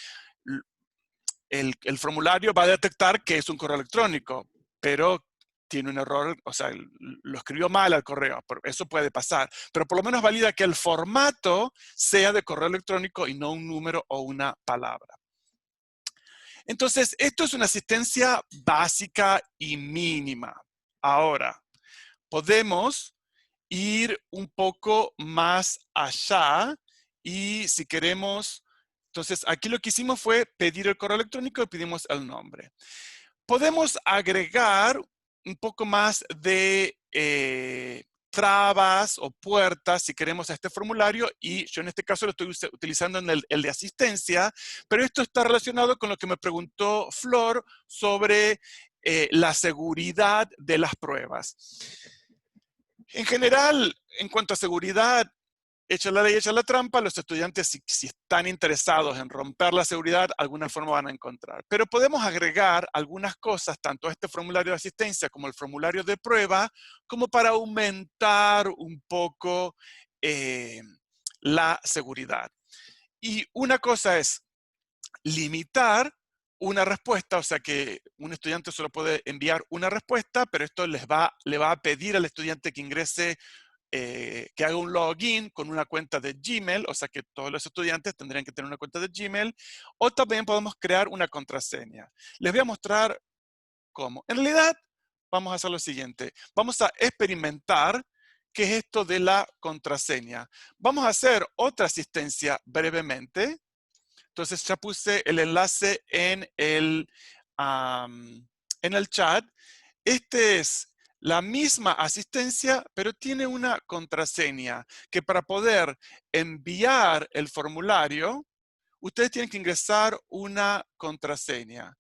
El formulario va a detectar que es un correo electrónico, pero tiene un error, o sea, lo escribió mal al correo, eso puede pasar, pero por lo menos valida que el formato sea de correo electrónico y no un número o una palabra. Entonces, esto es una asistencia básica y mínima. Ahora, podemos ir un poco más allá y si queremos, entonces aquí lo que hicimos fue pedir el correo electrónico y pedimos el nombre. Podemos agregar un poco más de trabas o puertas, si queremos, a este formulario, y yo en este caso lo estoy utilizando en el de asistencia, pero esto está relacionado con lo que me preguntó Flor sobre la seguridad de las pruebas. En general, en cuanto a seguridad, echa la ley, echa la trampa, los estudiantes, si están interesados en romper la seguridad, alguna forma van a encontrar. Pero podemos agregar algunas cosas, tanto a este formulario de asistencia como el formulario de prueba, como para aumentar un poco la seguridad. Y una cosa es limitar una respuesta, o sea que un estudiante solo puede enviar una respuesta, pero esto le va a pedir al estudiante que ingrese que haga un login con una cuenta de Gmail, o sea que todos los estudiantes tendrían que tener una cuenta de Gmail, o también podemos crear una contraseña. Les voy a mostrar cómo. En realidad, vamos a hacer lo siguiente. Vamos a experimentar qué es esto de la contraseña. Vamos a hacer otra asistencia brevemente. Entonces ya puse el enlace en el chat. Este es la misma asistencia, pero tiene una contraseña que para poder enviar el formulario, ustedes tienen que ingresar una contraseña.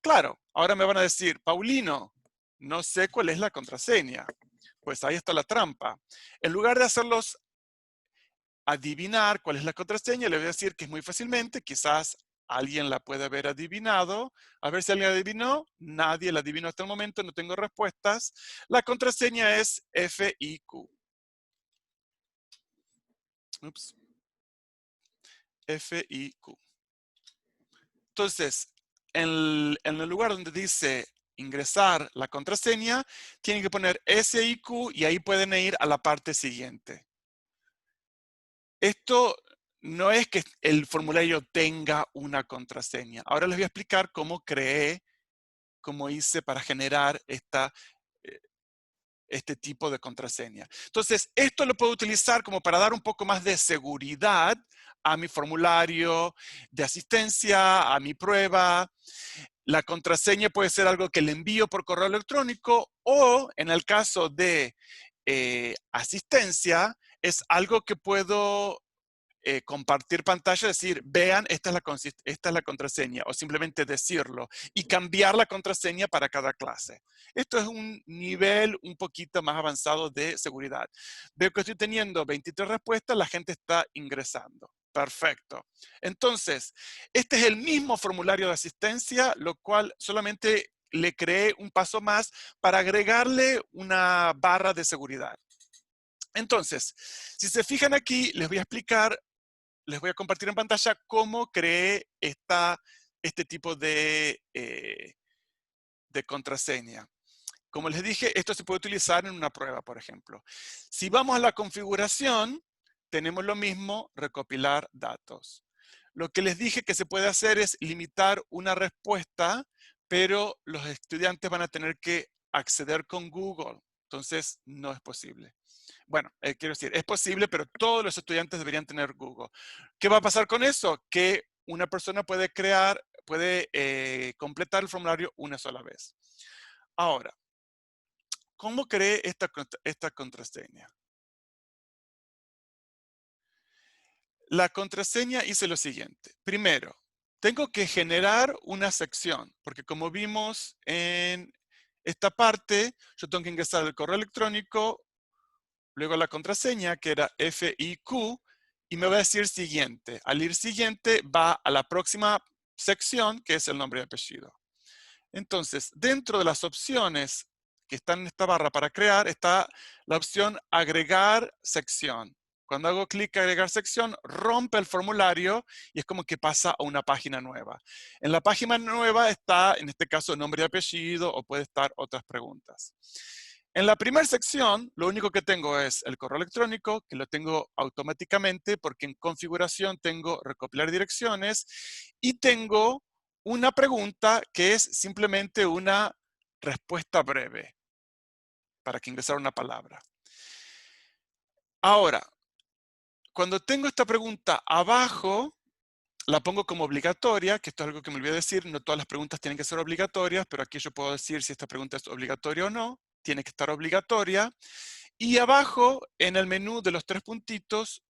Claro, ahora me van a decir, Paulino, no sé cuál es la contraseña. Pues ahí está la trampa. En lugar de hacerlos adivinar cuál es la contraseña, le voy a decir que es muy fácilmente, quizás alguien la puede haber adivinado. A ver si alguien adivinó. Nadie la adivinó hasta el momento, no tengo respuestas. La contraseña es FIQ. Ups. FIQ. Entonces, en el lugar donde dice ingresar la contraseña, tienen que poner SIQ y ahí pueden ir a la parte siguiente. Esto no es que el formulario tenga una contraseña. Ahora les voy a explicar cómo creé, cómo hice para generar este tipo de contraseña. Entonces, esto lo puedo utilizar como para dar un poco más de seguridad a mi formulario de asistencia, a mi prueba. La contraseña puede ser algo que le envío por correo electrónico o, en el caso de asistencia, es algo que puedo compartir pantalla, decir, vean, esta es la contraseña, o simplemente decirlo, y cambiar la contraseña para cada clase. Esto es un nivel un poquito más avanzado de seguridad. Veo que estoy teniendo 23 respuestas, la gente está ingresando. Perfecto. Entonces, este es el mismo formulario de asistencia, lo cual solamente le creé un paso más para agregarle una barra de seguridad. Entonces, si se fijan aquí, les voy a explicar, les voy a compartir en pantalla cómo creé este tipo de contraseña. Como les dije, esto se puede utilizar en una prueba, por ejemplo. Si vamos a la configuración, tenemos lo mismo, recopilar datos. Lo que les dije que se puede hacer es limitar una respuesta, pero los estudiantes van a tener que acceder con Google. Entonces, no es posible. Bueno, quiero decir, es posible, pero todos los estudiantes deberían tener Google. ¿Qué va a pasar con eso? Que una persona puede completar el formulario una sola vez. Ahora, ¿cómo creé esta contraseña? La contraseña hice lo siguiente. Primero, tengo que generar una sección, porque como vimos en esta parte, yo tengo que ingresar el correo electrónico, luego la contraseña, que era FIQ, y me va a decir siguiente. Al ir siguiente, va a la próxima sección, que es el nombre y apellido. Entonces, dentro de las opciones que están en esta barra para crear, está la opción agregar sección. Cuando hago clic en agregar sección, rompe el formulario y es como que pasa a una página nueva. En la página nueva está, en este caso, nombre y apellido o puede estar otras preguntas. En la primera sección, lo único que tengo es el correo electrónico, que lo tengo automáticamente porque en configuración tengo recopilar direcciones y tengo una pregunta que es simplemente una respuesta breve para que ingresar una palabra. Ahora, cuando tengo esta pregunta abajo, la pongo como obligatoria, que esto es algo que me olvidé decir, no todas las preguntas tienen que ser obligatorias, pero aquí yo puedo decir si esta pregunta es obligatoria o no, tiene que estar obligatoria. Y abajo, en el menú de los tres puntitos,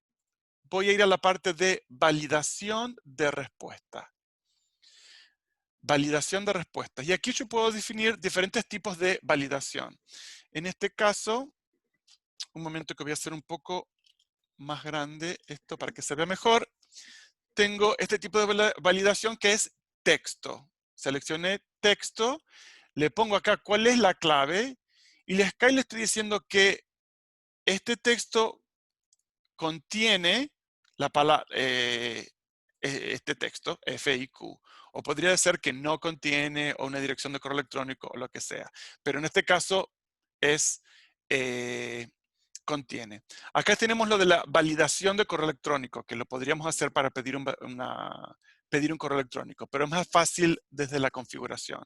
voy a ir a la parte de validación de respuesta. Validación de respuestas. Y aquí yo puedo definir diferentes tipos de validación. En este caso, un momento que voy a hacer un poco más grande esto para que se vea mejor. Tengo este tipo de validación que es texto. Seleccioné texto, le pongo acá cuál es la clave y acá le estoy diciendo que este texto contiene la palabra, este texto, FIQ. O podría ser que no contiene o una dirección de correo electrónico o lo que sea. Pero en este caso es contiene. Acá tenemos lo de la validación de correo electrónico, que lo podríamos hacer para pedir pedir un correo electrónico, pero es más fácil desde la configuración.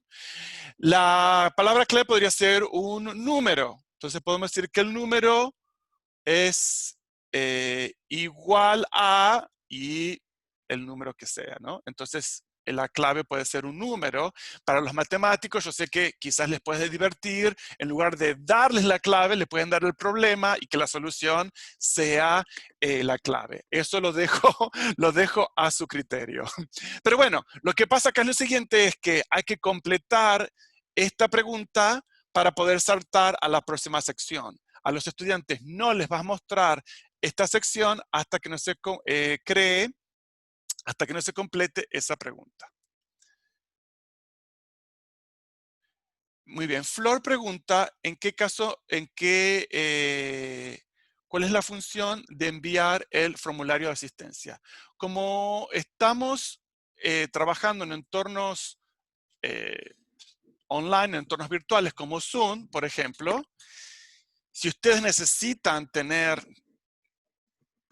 La palabra clave podría ser un número. Entonces podemos decir que el número es igual a y el número que sea, ¿no? Entonces, la clave puede ser un número. Para los matemáticos, yo sé que quizás les puede divertir, en lugar de darles la clave, le pueden dar el problema y que la solución sea la clave. Eso lo dejo, lo dejo a su criterio. Pero bueno, lo que pasa acá es lo siguiente, es que hay que completar esta pregunta para poder saltar a la próxima sección. A los estudiantes no les vas a mostrar esta sección hasta que no se hasta que no se complete esa pregunta. Muy bien. Flor pregunta, ¿en qué caso, cuál es la función de enviar el formulario de asistencia? Como estamos trabajando en entornos online, en entornos virtuales como Zoom, por ejemplo, si ustedes necesitan tener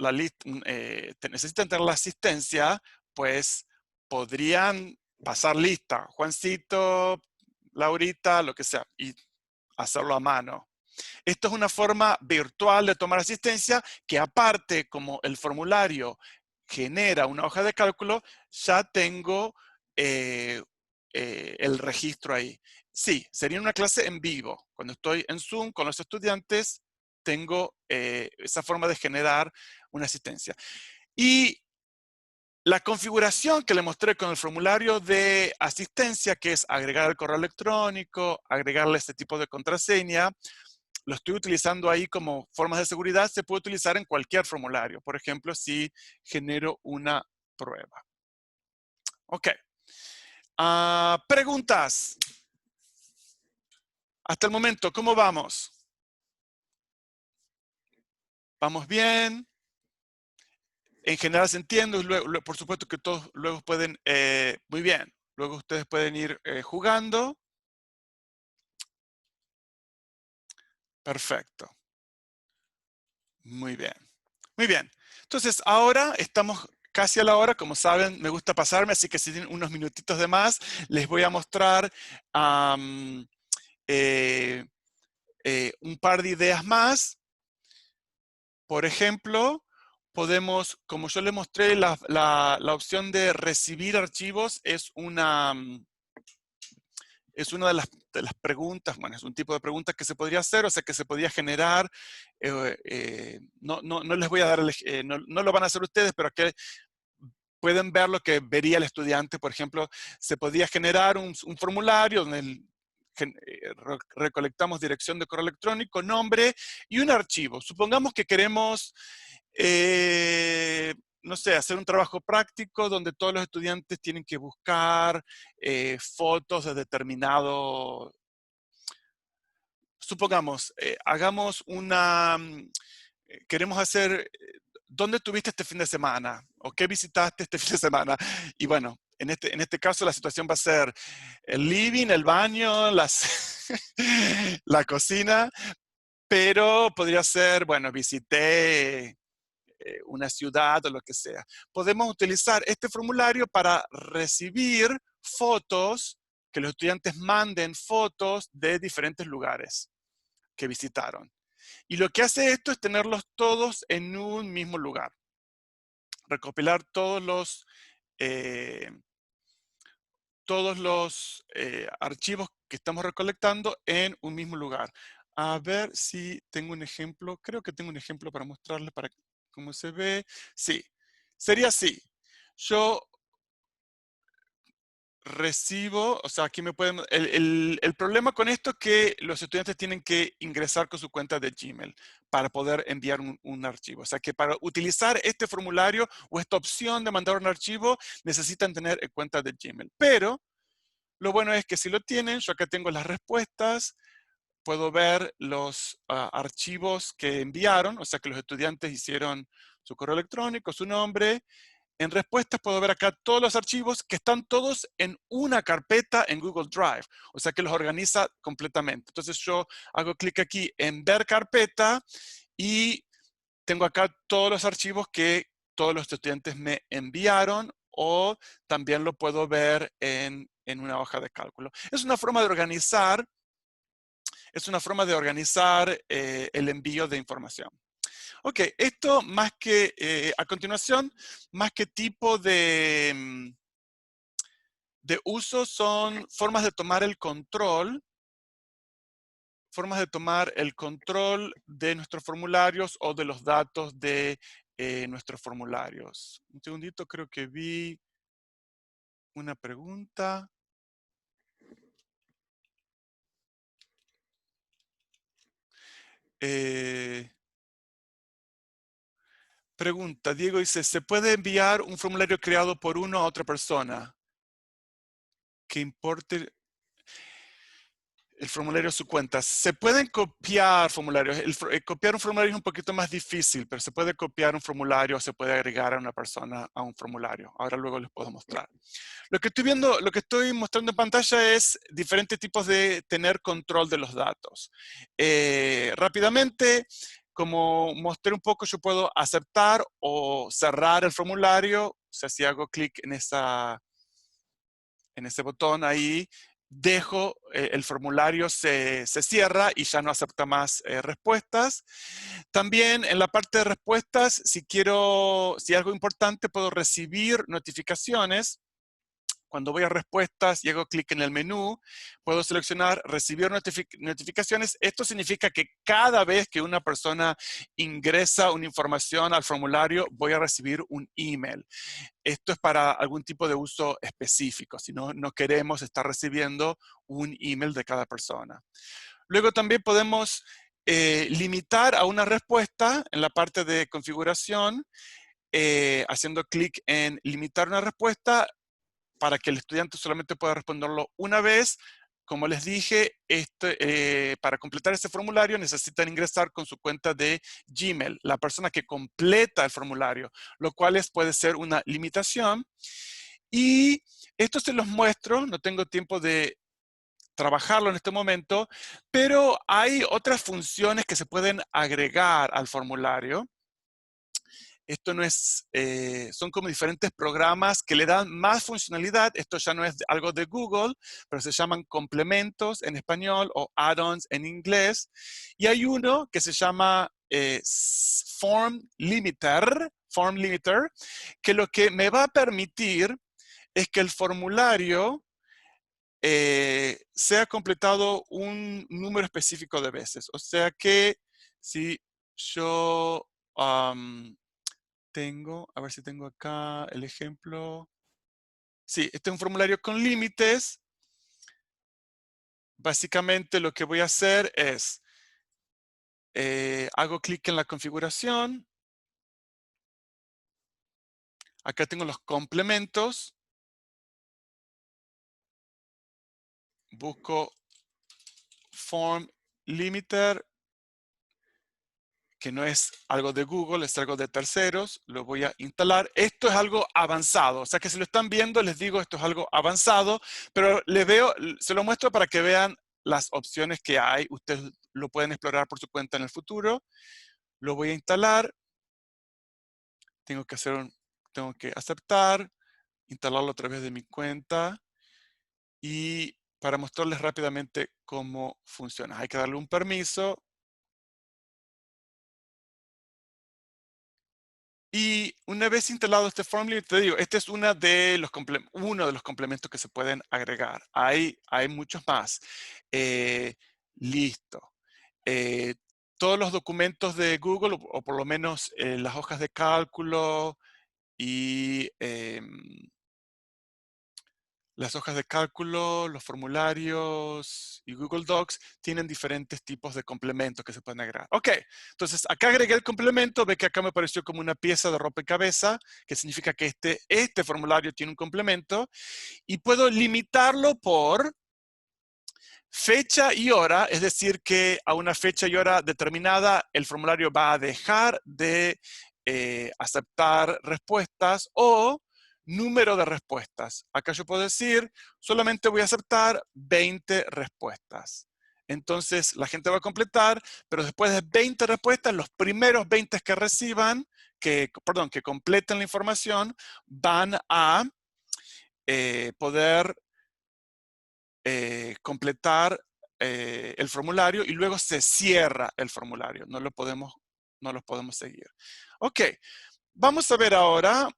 necesitan tener la asistencia, pues podrían pasar lista, Juancito, Laurita, lo que sea, y hacerlo a mano. Esto es una forma virtual de tomar asistencia que aparte, como el formulario genera una hoja de cálculo, ya tengo el registro ahí. Sí, sería una clase en vivo. Cuando estoy en Zoom con los estudiantes, tengo esa forma de generar una asistencia. Y la configuración que le mostré con el formulario de asistencia, que es agregar el correo electrónico, agregarle este tipo de contraseña, lo estoy utilizando ahí como formas de seguridad, se puede utilizar en cualquier formulario. Por ejemplo, si genero una prueba. Ok. Preguntas. Hasta el momento, ¿cómo vamos? ¿Vamos bien? En general se entiende, por supuesto que todos luego pueden, muy bien, luego ustedes pueden ir jugando. Perfecto. Muy bien. Muy bien. Entonces, ahora estamos casi a la hora. Como saben, me gusta pasarme, así que si tienen unos minutitos de más, les voy a mostrar un par de ideas más. Por ejemplo, podemos, como yo les mostré, la opción de recibir archivos es una de las preguntas, bueno, es un tipo de pregunta que se podría hacer, o sea, que se podía generar. No les voy a dar, no lo van a hacer ustedes, pero que pueden ver lo que vería el estudiante. Por ejemplo, se podía generar un formulario donde recolectamos dirección de correo electrónico, nombre y un archivo. Supongamos que queremos, no sé, hacer un trabajo práctico donde todos los estudiantes tienen que buscar fotos de determinado. Supongamos, hagamos queremos hacer, ¿dónde tuviste este fin de semana? ¿O qué visitaste este fin de semana? Y bueno, en este caso la situación va a ser el living, el baño, la cocina, pero podría ser, bueno, visité una ciudad o lo que sea. Podemos utilizar este formulario para recibir fotos, que los estudiantes manden fotos de diferentes lugares que visitaron. Y lo que hace esto es tenerlos todos en un mismo lugar. Recopilar eh, todos los archivos que estamos recolectando en un mismo lugar. A ver si tengo un ejemplo. Creo que tengo un ejemplo para mostrarles para cómo se ve. Sí, sería así. Yo recibo, o sea, aquí me pueden. El problema con esto es que los estudiantes tienen que ingresar con su cuenta de Gmail para poder enviar un archivo. O sea, que para utilizar este formulario o esta opción de mandar un archivo, necesitan tener cuenta de Gmail. Pero lo bueno es que si lo tienen, yo acá tengo las respuestas, puedo ver los archivos que enviaron, o sea, que los estudiantes hicieron su correo electrónico, su nombre. En respuestas puedo ver acá todos los archivos que están todos en una carpeta en Google Drive. O sea que los organiza completamente. Entonces yo hago clic aquí en ver carpeta y tengo acá todos los archivos que todos los estudiantes me enviaron, o también lo puedo ver en una hoja de cálculo. Es una forma de organizar, el envío de información. Ok, esto más que, a continuación, más que tipo de uso, son formas de tomar el control, de nuestros formularios o de los datos de nuestros formularios. Un segundito, creo que vi una pregunta. Pregunta, Diego dice, ¿se puede enviar un formulario creado por uno a otra persona que importe el formulario a su cuenta? Se pueden copiar formularios. Copiar un formulario es un poquito más difícil, pero se puede copiar un formulario, se puede agregar a una persona a un formulario. Ahora luego les puedo mostrar. Lo que estoy mostrando en pantalla es diferentes tipos de tener control de los datos. Rápidamente, como mostré un poco, yo puedo aceptar o cerrar el formulario. O sea, si hago clic en ese botón ahí, dejo, el formulario se cierra y ya no acepta más respuestas. También en la parte de respuestas, si algo importante, puedo recibir notificaciones Cuando voy a respuestas y hago clic en el menú, puedo seleccionar recibir notificaciones. Esto significa que cada vez que una persona ingresa una información al formulario, voy a recibir un email. Esto es para algún tipo de uso específico, si no, no queremos estar recibiendo un email de cada persona. Luego también podemos limitar a una respuesta en la parte de configuración, haciendo clic en limitar una respuesta para que el estudiante solamente pueda responderlo una vez. Como les dije, para completar este formulario necesitan ingresar con su cuenta de Gmail, la persona que completa el formulario, lo cual puede ser una limitación. Y esto se los muestro, no tengo tiempo de trabajarlo en este momento, pero hay otras funciones que se pueden agregar al formulario. Esto no es, son como diferentes programas que le dan más funcionalidad. Esto ya no es algo de Google, pero se llaman complementos en español o add-ons en inglés. Y hay uno que se llama Form Limiter, que lo que me va a permitir es que el formulario sea completado un número específico de veces. O sea que si yo a ver si tengo acá el ejemplo. Sí, este es un formulario con límites. Básicamente lo que voy a hacer es, hago clic en la configuración. Acá tengo los complementos. Busco Form Limiter, que no es algo de Google, es algo de terceros. Lo voy a instalar. Esto es algo avanzado. O sea que si lo están viendo, les digo, esto es algo avanzado, pero se lo muestro para que vean las opciones que hay. Ustedes lo pueden explorar por su cuenta en el futuro. Lo voy a instalar. Tengo que aceptar, instalarlo a través de mi cuenta y para mostrarles rápidamente cómo funciona. Hay que darle un permiso. Y una vez instalado este Formulator, te digo, este es uno de los complementos que se pueden agregar. Hay muchos más. Listo. Eh, todos los documentos de Google, o por lo menos las hojas de cálculo y las hojas de cálculo, los formularios y Google Docs tienen diferentes tipos de complementos que se pueden agregar. Ok, entonces acá agregué el complemento, ve que acá me apareció como una pieza de rompecabezas, que significa que este formulario tiene un complemento, y puedo limitarlo por fecha y hora, es decir, que a una fecha y hora determinada el formulario va a dejar de aceptar respuestas, o número de respuestas. Acá yo puedo decir, solamente voy a aceptar 20 respuestas. Entonces la gente va a completar, pero después de 20 respuestas, los primeros 20 que reciban, que completen la información, van a poder completar el formulario, y luego se cierra el formulario. No los podemos seguir. Ok, vamos a ver ahora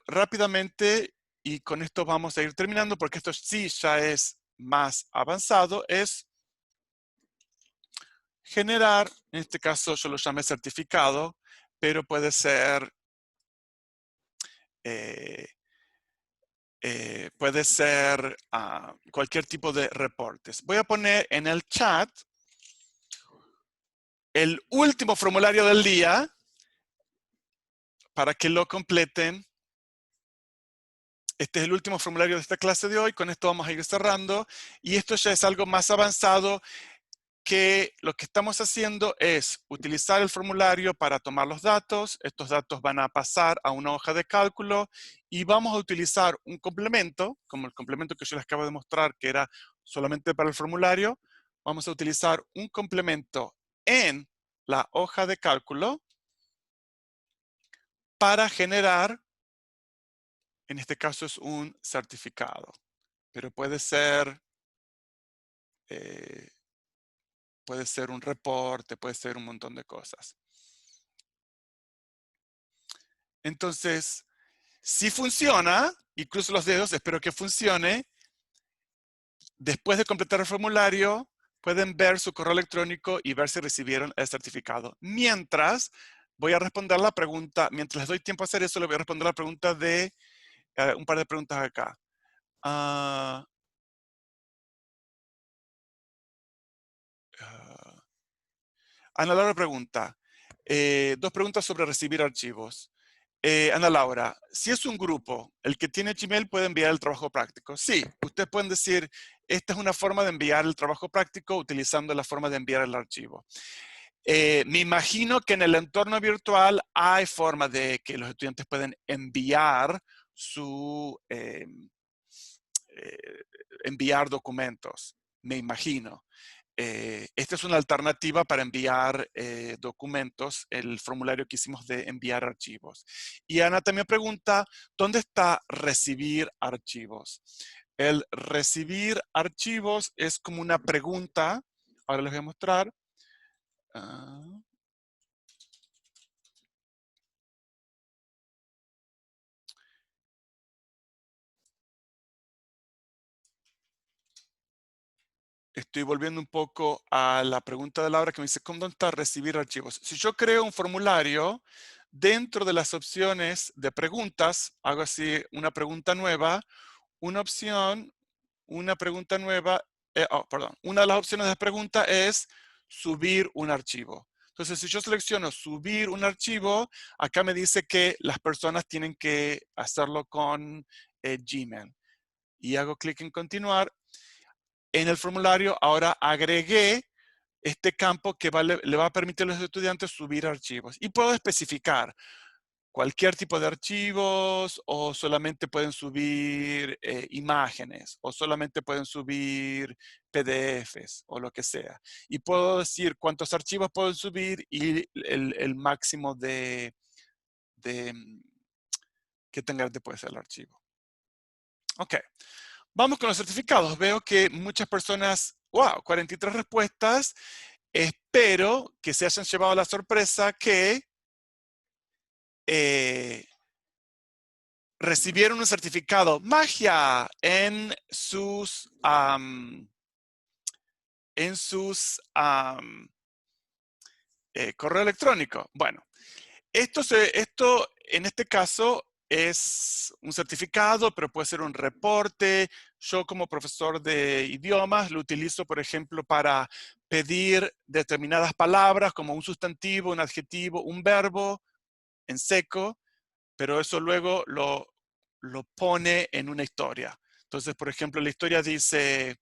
rápidamente, y con esto vamos a ir terminando porque esto sí ya es más avanzado, es generar, en este caso yo lo llamé certificado, pero puede ser eh, cualquier tipo de reportes. Voy a poner en el chat el último formulario del día para que lo completen. Este es el último formulario de esta clase de hoy. Con esto vamos a ir cerrando. Y esto ya es algo más avanzado, que lo que estamos haciendo es utilizar el formulario para tomar los datos. Estos datos van a pasar a una hoja de cálculo y vamos a utilizar un complemento, como el complemento que yo les acabo de mostrar, que era solamente para el formulario. Vamos a utilizar un complemento en la hoja de cálculo para generar, en este caso es un certificado, pero eh, puede ser un reporte, puede ser un montón de cosas. Entonces, si funciona, y cruzo los dedos, espero que funcione. Después de completar el formulario, pueden ver su correo electrónico y ver si recibieron el certificado. Mientras, voy a responder la pregunta, mientras les doy tiempo a hacer eso, le voy a responder la pregunta de un par de preguntas acá. Ah, ah, Ana Laura pregunta, dos preguntas sobre recibir archivos. Ana Laura, si es un grupo, el que tiene Gmail puede enviar el trabajo práctico. Sí, ustedes pueden decir, esta es una forma de enviar el trabajo práctico utilizando la forma de enviar el archivo. Me imagino que en el entorno virtual hay forma de que los estudiantes pueden enviar eh, enviar documentos, me imagino. Esta es una alternativa para enviar documentos, el formulario que hicimos de enviar archivos. Y Ana también pregunta, ¿dónde está recibir archivos? El recibir archivos es como una pregunta. Ahora les voy a mostrar. Uh, Estoy volviendo un poco a la pregunta de Laura que me dice, ¿cómo está recibir archivos? Si yo creo un formulario, dentro de las opciones de preguntas, hago así una pregunta nueva, una opción, una pregunta nueva, perdón, una de las opciones de pregunta es subir un archivo. Entonces, si yo selecciono subir un archivo, acá me dice que las personas tienen que hacerlo con Gmail. Y hago clic en continuar. En el formulario ahora agregué este campo que le va a permitir a los estudiantes subir archivos. Y puedo especificar cualquier tipo de archivos o solamente pueden subir imágenes o solamente pueden subir PDFs o lo que sea. Y puedo decir cuántos archivos pueden subir y el máximo de que tenga después el archivo. Ok. Vamos con los certificados. Veo que muchas personas, wow, 43 respuestas. Espero que se hayan llevado la sorpresa que eh, recibieron un certificado magia en sus correo electrónico. Bueno, esto en este caso es un certificado, pero puede ser un reporte. Yo como profesor de idiomas lo utilizo, por ejemplo, para pedir determinadas palabras como un sustantivo, un adjetivo, un verbo en seco, pero eso luego lo pone en una historia. Entonces, por ejemplo, la historia dice,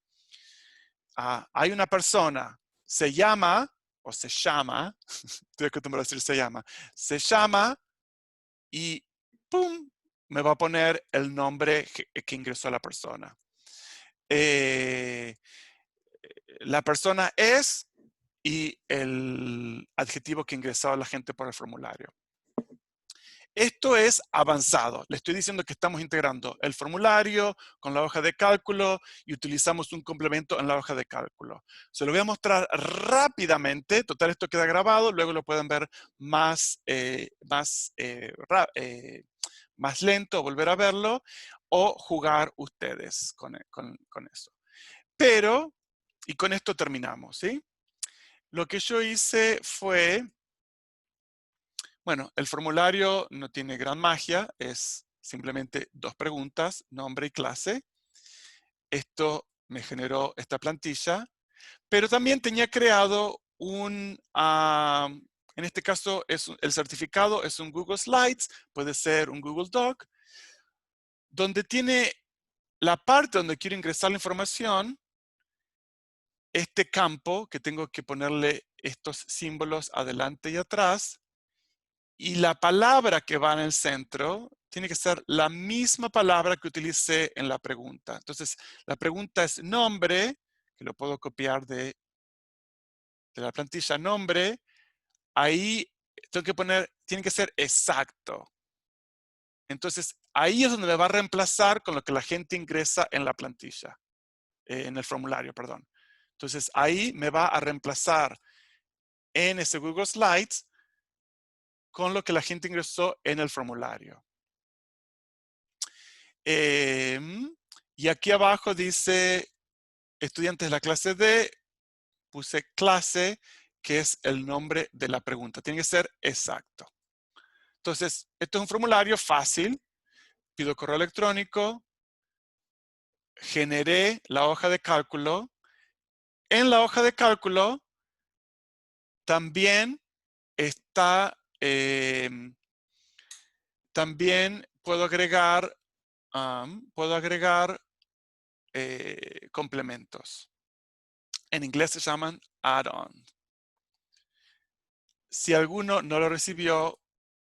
hay una persona, se llama, o se llama, estoy acostumbrado a decir se llama y ¡pum! Me va a poner el nombre que ingresó la persona. La persona es y el adjetivo que ingresó la gente por el formulario. Esto es avanzado. Le estoy diciendo que estamos integrando el formulario con la hoja de cálculo y utilizamos un complemento en la hoja de cálculo. Se lo voy a mostrar rápidamente. Total, esto queda grabado. Luego lo pueden ver más lento, volver a verlo o jugar ustedes con eso. Pero, y con esto terminamos, ¿sí? Lo que yo hice fue... Bueno, el formulario no tiene gran magia, es simplemente dos preguntas, nombre y clase. Esto me generó esta plantilla, pero también tenía creado en este caso el certificado es un Google Slides, puede ser un Google Doc, donde tiene la parte donde quiero ingresar la información, este campo que tengo que ponerle estos símbolos adelante y atrás, y la palabra que va en el centro tiene que ser la misma palabra que utilicé en la pregunta. Entonces, la pregunta es nombre, que lo puedo copiar de la plantilla nombre. Ahí tengo que poner, tiene que ser exacto. Entonces, ahí es donde me va a reemplazar con lo que la gente ingresa en la plantilla, en el formulario, perdón. Entonces, ahí me va a reemplazar en ese Google Slides con lo que la gente ingresó en el formulario. Y aquí abajo dice estudiantes de la clase D, puse clase, que es el nombre de la pregunta. Tiene que ser exacto. Entonces, esto es un formulario fácil. Pido correo electrónico, generé la hoja de cálculo. En la hoja de cálculo también está, también puedo agregar complementos. En inglés se llaman add-on. Si alguno no lo recibió,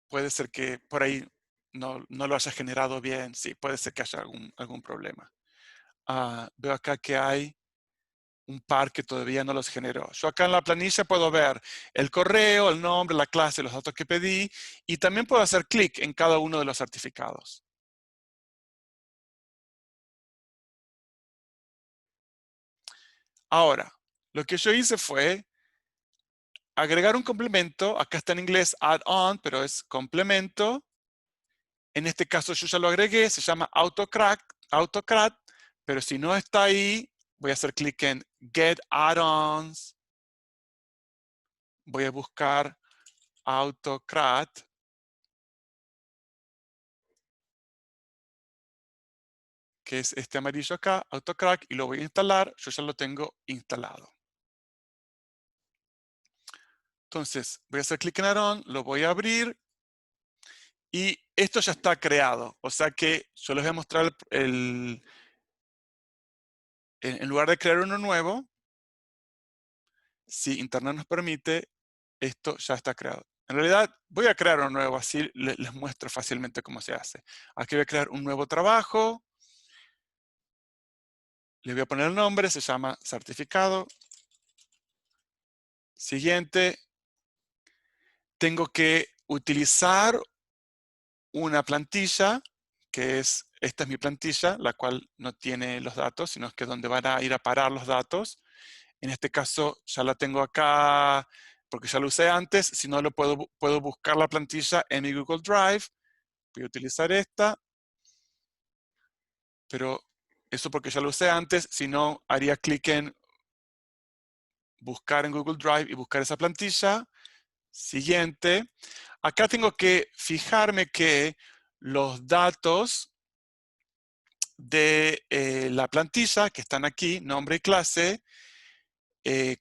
puede ser que por ahí no lo haya generado bien. Sí, puede ser que haya algún problema. Veo acá que hay un par que todavía no los generó. Yo acá en la planilla puedo ver el correo, el nombre, la clase, los datos que pedí, y también puedo hacer clic en cada uno de los certificados. Ahora, lo que yo hice fue agregar un complemento. Acá está en inglés add-on, pero es complemento. En este caso yo ya lo agregué, se llama AutoCAD, pero si no está ahí, voy a hacer clic en Get Add-ons. Voy a buscar AutoCAD, que es este amarillo acá, AutoCAD, y lo voy a instalar. Yo ya lo tengo instalado. Entonces, voy a hacer clic en Add-on, lo voy a abrir, y esto ya está creado. O sea que yo les voy a mostrar en lugar de crear uno nuevo, si Internet nos permite, esto ya está creado. En realidad, voy a crear uno nuevo, así les muestro fácilmente cómo se hace. Aquí voy a crear un nuevo trabajo. Le voy a poner el nombre, se llama certificado. Siguiente, tengo que utilizar una plantilla, que esta es mi plantilla, la cual no tiene los datos, sino que es donde van a ir a parar los datos. En este caso ya la tengo acá porque ya lo usé antes. Si no, puedo buscar la plantilla en mi Google Drive. Voy a utilizar esta, pero eso porque ya lo usé antes. Si no, haría clic en buscar en Google Drive y buscar esa plantilla. Siguiente. Acá tengo que fijarme que los datos de la plantilla que están aquí, nombre y clase,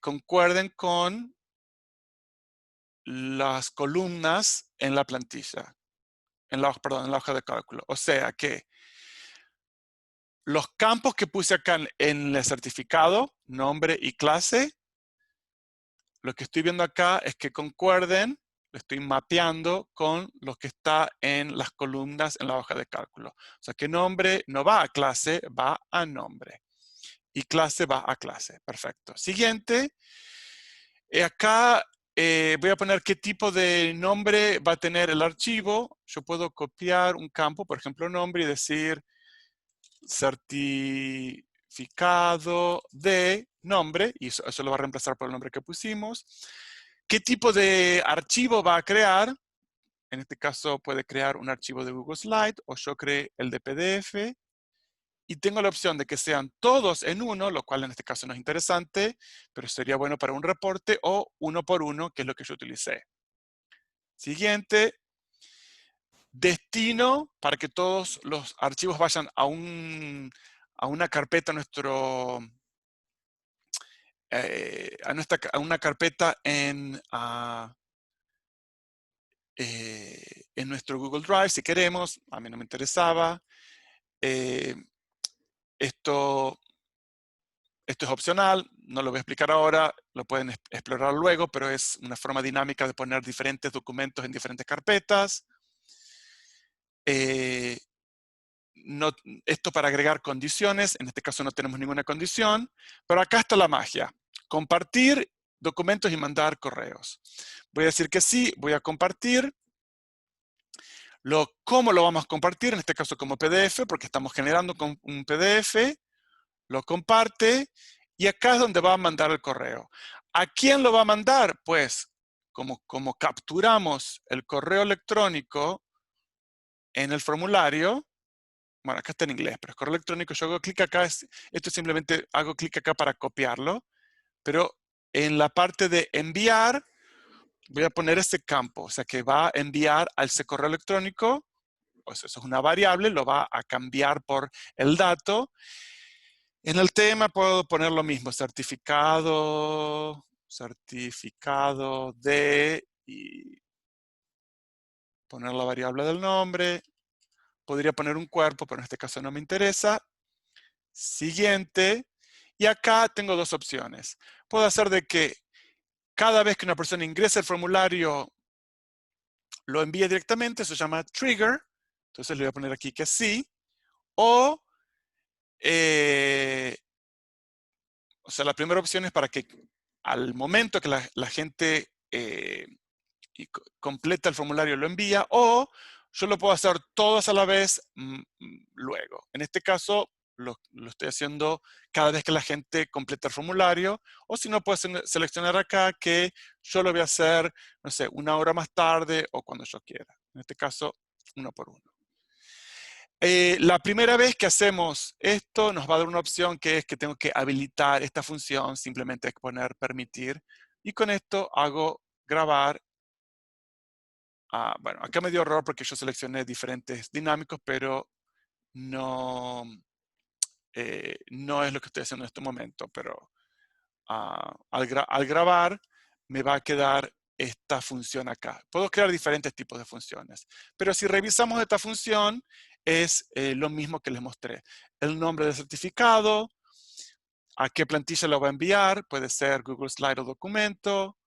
concuerden con las columnas en la plantilla, perdón, en la hoja de cálculo. O sea que los campos que puse acá en el certificado, nombre y clase, lo que estoy viendo acá es que concuerden, lo estoy mapeando con lo que está en las columnas en la hoja de cálculo. O sea que nombre no va a clase, va a nombre. Y clase va a clase. Perfecto. Siguiente. Acá voy a poner qué tipo de nombre va a tener el archivo. Yo puedo copiar un campo, por ejemplo, nombre, y decir certificado de nombre, y eso lo va a reemplazar por el nombre que pusimos. ¿Qué tipo de archivo va a crear? En este caso puede crear un archivo de Google Slide, o yo creé el de PDF. Y tengo la opción de que sean todos en uno, lo cual en este caso no es interesante, pero sería bueno para un reporte, o uno por uno, que es lo que yo utilicé. Siguiente, destino, para que todos los archivos vayan a una carpeta, a una carpeta en nuestro Google Drive, si queremos. A mí no me interesaba. Esto es opcional, no lo voy a explicar ahora, lo pueden explorar luego, pero es una forma dinámica de poner diferentes documentos en diferentes carpetas. Esto para agregar condiciones, en este caso no tenemos ninguna condición, pero acá está la magia. Compartir documentos y mandar correos. Voy a decir que sí, voy a compartir. ¿Cómo lo vamos a compartir? En este caso como PDF, porque estamos generando un PDF. Lo comparte y acá es donde va a mandar el correo. ¿A quién lo va a mandar? Pues como capturamos el correo electrónico en el formulario, bueno, acá está en inglés, pero es correo electrónico, yo hago clic acá, esto simplemente hago clic acá para copiarlo, pero en la parte de enviar, voy a poner ese campo, o sea que va a enviar a ese correo electrónico, pues eso es una variable, lo va a cambiar por el dato. En el tema puedo poner lo mismo, certificado de, y poner la variable del nombre. Podría poner un cuerpo, pero en este caso no me interesa. Siguiente. Y acá tengo dos opciones. Puedo hacer de que cada vez que una persona ingrese el formulario, lo envíe directamente, eso se llama trigger. Entonces le voy a poner aquí que sí. O sea, la primera opción es para que al momento que la gente completa el formulario lo envía, o yo lo puedo hacer todas a la vez luego. En este caso, lo estoy haciendo cada vez que la gente completa el formulario, o si no, puedes seleccionar acá que yo lo voy a hacer, no sé, 1 hora más tarde o cuando yo quiera. En este caso, uno por uno. La primera vez que hacemos esto nos va a dar una opción que es que tengo que habilitar esta función, simplemente poner permitir, y con esto hago grabar. Bueno, acá me dio error porque yo seleccioné diferentes dinámicos, pero no, no es lo que estoy haciendo en este momento, pero al grabar me va a quedar esta función acá. Puedo crear diferentes tipos de funciones, pero si revisamos esta función es lo mismo que les mostré. El nombre del certificado, a qué plantilla lo va a enviar, puede ser Google Slide o documento,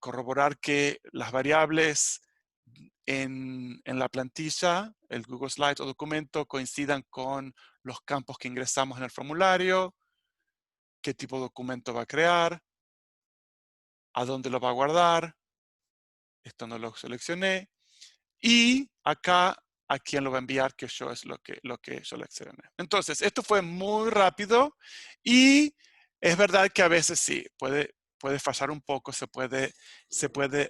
corroborar que las variables en la plantilla, el Google Slide o documento, coincidan con los campos que ingresamos en el formulario, qué tipo de documento va a crear, a dónde lo va a guardar, esto no lo seleccioné, y acá a quién lo va a enviar, que yo es lo que yo seleccioné. Entonces, esto fue muy rápido y es verdad que a veces sí, puede fallar un poco, se puede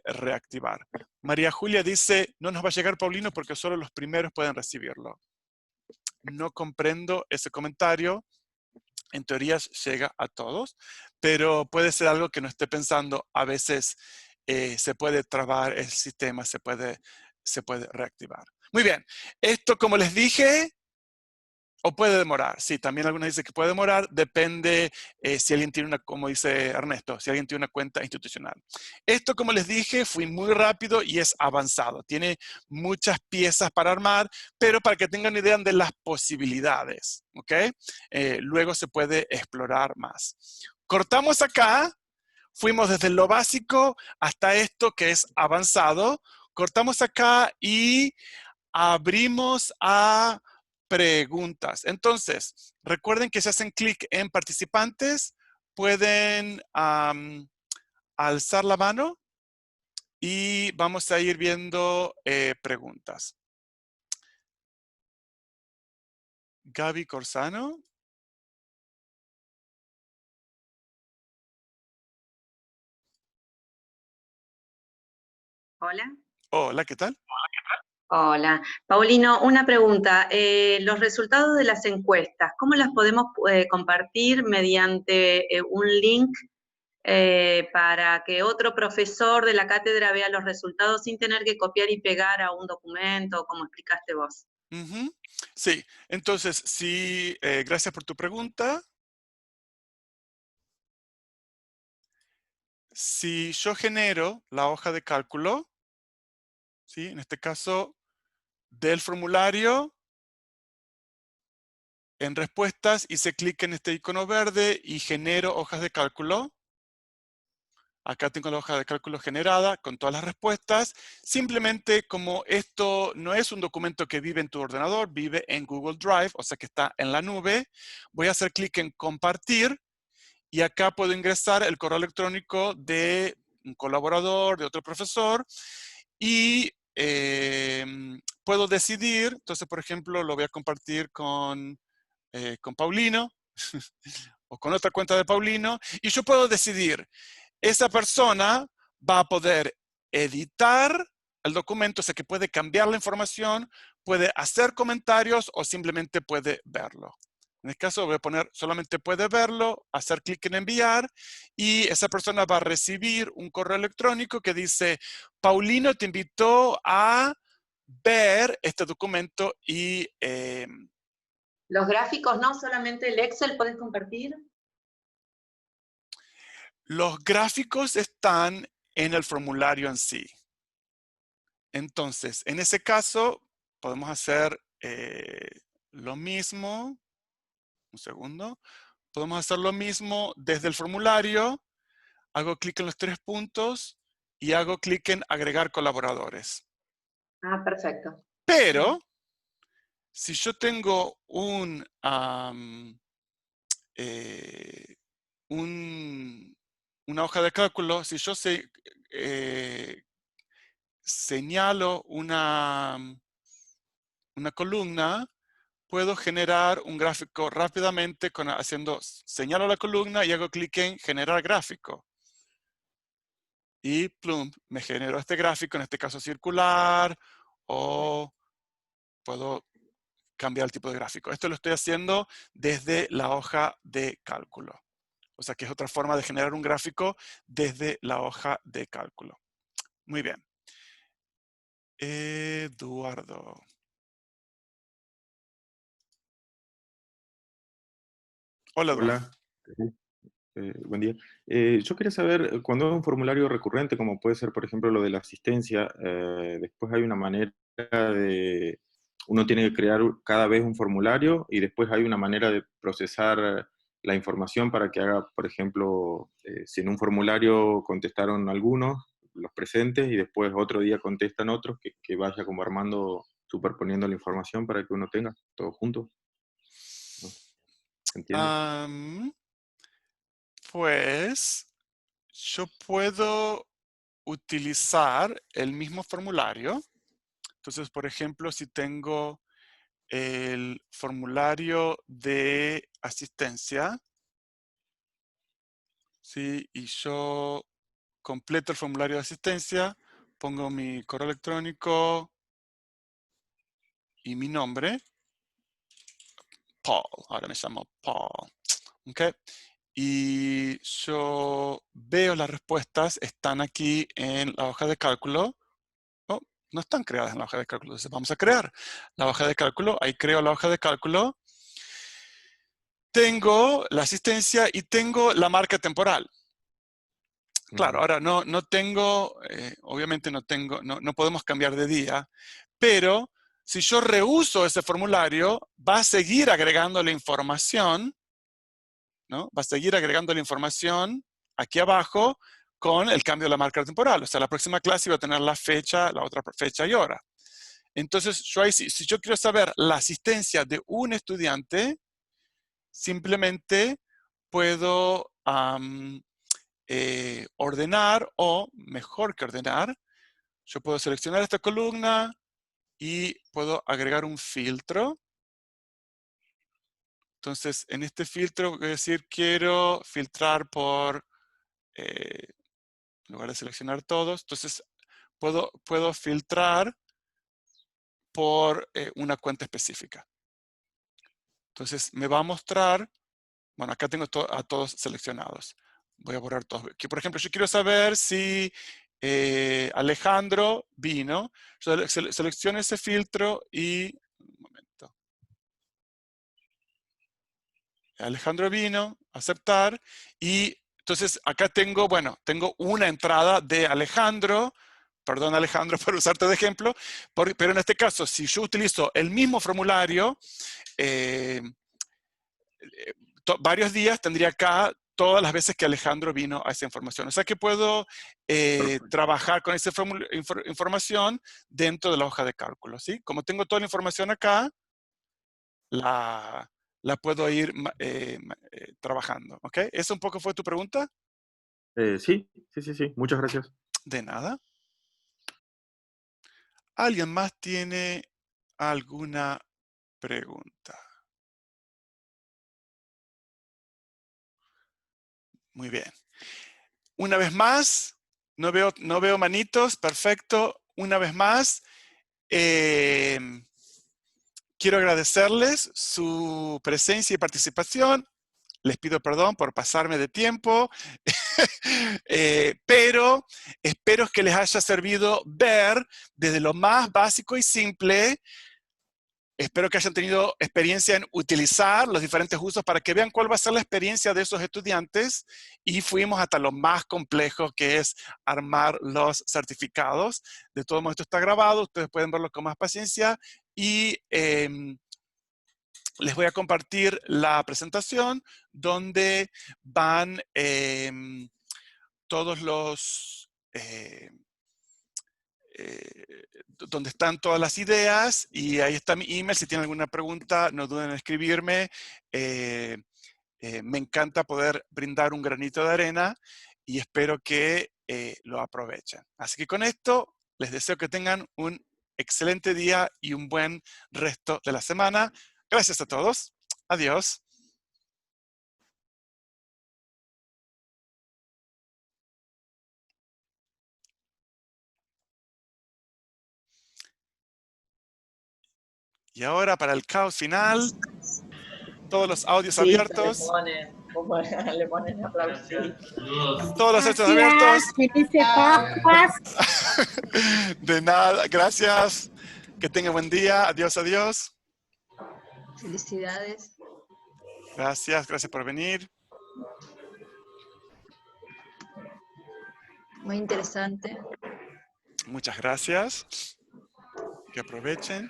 reactivar. María Julia dice, no nos va a llegar Paulino porque solo los primeros pueden recibirlo. No comprendo ese comentario. En teoría llega a todos, pero puede ser algo que no esté pensando. A veces se puede trabar el sistema, se puede reactivar. Muy bien. Esto, como les dije, o puede demorar. Sí, también algunos dicen que puede demorar. Depende si alguien tiene una, como dice Ernesto, si alguien tiene una cuenta institucional. Esto, como les dije, fue muy rápido y es avanzado. Tiene muchas piezas para armar, pero para que tengan una idea de las posibilidades. ¿Ok? Luego se puede explorar más. Cortamos acá. Fuimos desde lo básico hasta esto que es avanzado. Cortamos acá y abrimos a preguntas. Entonces, recuerden que si hacen clic en participantes, pueden alzar la mano y vamos a ir viendo preguntas. Gaby Corsano. Hola. Hola, ¿qué tal? Hola. Paulino, una pregunta. Los resultados de las encuestas, ¿cómo las podemos compartir mediante un link para que otro profesor de la cátedra vea los resultados sin tener que copiar y pegar a un documento, como explicaste vos? Sí, entonces, sí, gracias por tu pregunta. Si yo genero la hoja de cálculo, ¿sí? En este caso, del formulario, en respuestas, hice clic en este icono verde y genero hojas de cálculo. Acá tengo la hoja de cálculo generada con todas las respuestas. Simplemente como esto no es un documento que vive en tu ordenador, vive en Google Drive, o sea que está en la nube, voy a hacer clic en compartir y acá puedo ingresar el correo electrónico de un colaborador, de otro profesor y puedo decidir, entonces por ejemplo lo voy a compartir con Paulino o con otra cuenta de Paulino y yo puedo decidir, esa persona va a poder editar el documento, o sea que puede cambiar la información, puede hacer comentarios o simplemente puede verlo. En este caso voy a poner solamente puede verlo, hacer clic en enviar y esa persona va a recibir un correo electrónico que dice, Paulino te invitó a ver este documento y Los gráficos, no solamente el Excel, ¿puedes compartir? los gráficos están en el formulario en sí. Entonces, en ese caso, podemos hacer lo mismo. Un segundo. Podemos hacer lo mismo desde el formulario. Hago clic en los 3 puntos y hago clic en agregar colaboradores. Ah, perfecto. Pero, si yo tengo eh, una hoja de cálculo, si yo señalo una columna, puedo generar un gráfico rápidamente señalo la columna y hago clic en generar gráfico. Y plum, me generó este gráfico, en este caso circular, o puedo cambiar el tipo de gráfico. Esto lo estoy haciendo desde la hoja de cálculo. O sea que es otra forma de generar un gráfico desde la hoja de cálculo. Muy bien. Eduardo. Hola, Eduardo. Hola, buen día. Yo quería saber, cuando es un formulario recurrente, como puede ser, por ejemplo, lo de la asistencia, después hay una manera de, uno tiene que crear cada vez un formulario y después hay una manera de procesar la información para que haga, por ejemplo, si en un formulario contestaron algunos, los presentes, y después otro día contestan otros, que vaya como armando, superponiendo la información para que uno tenga todo junto. ¿No? ¿Se entiende? Pues yo puedo utilizar el mismo formulario. Entonces, por ejemplo, si tengo el formulario de asistencia, ¿sí? Y yo completo el formulario de asistencia, pongo mi correo electrónico y mi nombre, Paul, ahora me llamo Paul, ¿ok? Y yo veo las respuestas, están aquí en la hoja de cálculo. Oh, no están creadas en la hoja de cálculo, entonces vamos a crear la hoja de cálculo. Ahí creo la hoja de cálculo. Tengo la asistencia y tengo la marca temporal. Claro, ahora no tengo, obviamente no podemos cambiar de día, pero si yo reuso ese formulario, va a seguir agregando la información, ¿no? Va a seguir agregando la información aquí abajo con el cambio de la marca temporal. O sea, la próxima clase va a tener la fecha, la otra fecha y hora. Entonces, yo ahí, si yo quiero saber la asistencia de un estudiante, simplemente puedo ordenar, o mejor que ordenar, yo puedo seleccionar esta columna y puedo agregar un filtro. Entonces, en este filtro, voy a decir, quiero filtrar por, en lugar de seleccionar todos, entonces puedo filtrar por una cuenta específica. Entonces, me va a mostrar, bueno, acá tengo a todos seleccionados. Voy a borrar todos. Que, por ejemplo, yo quiero saber si Alejandro vino. Yo selecciono ese filtro y... Un momento. Alejandro vino, aceptar. Y entonces acá tengo, bueno, tengo una entrada de Alejandro. Perdón, Alejandro, por usarte de ejemplo. Pero en este caso, si yo utilizo el mismo formulario, varios días tendría acá todas las veces que Alejandro vino a esa información. O sea que puedo trabajar con esa información dentro de la hoja de cálculo, ¿sí? Como tengo toda la información acá, la puedo ir trabajando, ¿ok? ¿Eso un poco fue tu pregunta? Sí, sí, sí, sí. Muchas gracias. De nada. ¿Alguien más tiene alguna pregunta? Muy bien. Una vez más, no veo manitos, perfecto. Una vez más, quiero agradecerles su presencia y participación. Les pido perdón por pasarme de tiempo, pero espero que les haya servido ver desde lo más básico y simple. Espero que hayan tenido experiencia en utilizar los diferentes usos para que vean cuál va a ser la experiencia de esos estudiantes, y fuimos hasta lo más complejo, que es armar los certificados. De todo modo, esto está grabado, ustedes pueden verlo con más paciencia, y les voy a compartir la presentación donde van todos los... donde están todas las ideas, y ahí está mi email. Si tienen alguna pregunta, no duden en escribirme. Me encanta poder brindar un granito de arena y espero que lo aprovechen. Así que con esto, les deseo que tengan un excelente día y un buen resto de la semana. Gracias a todos. Adiós. Y ahora, para el caos final, todos los audios Sí, abiertos. le ponen aplausos. Todos los audios abiertos. Felices Pascuas. De nada, gracias. Que tengan buen día. Adiós, adiós. Felicidades. Gracias, gracias por venir. Muy interesante. Muchas gracias. Que aprovechen.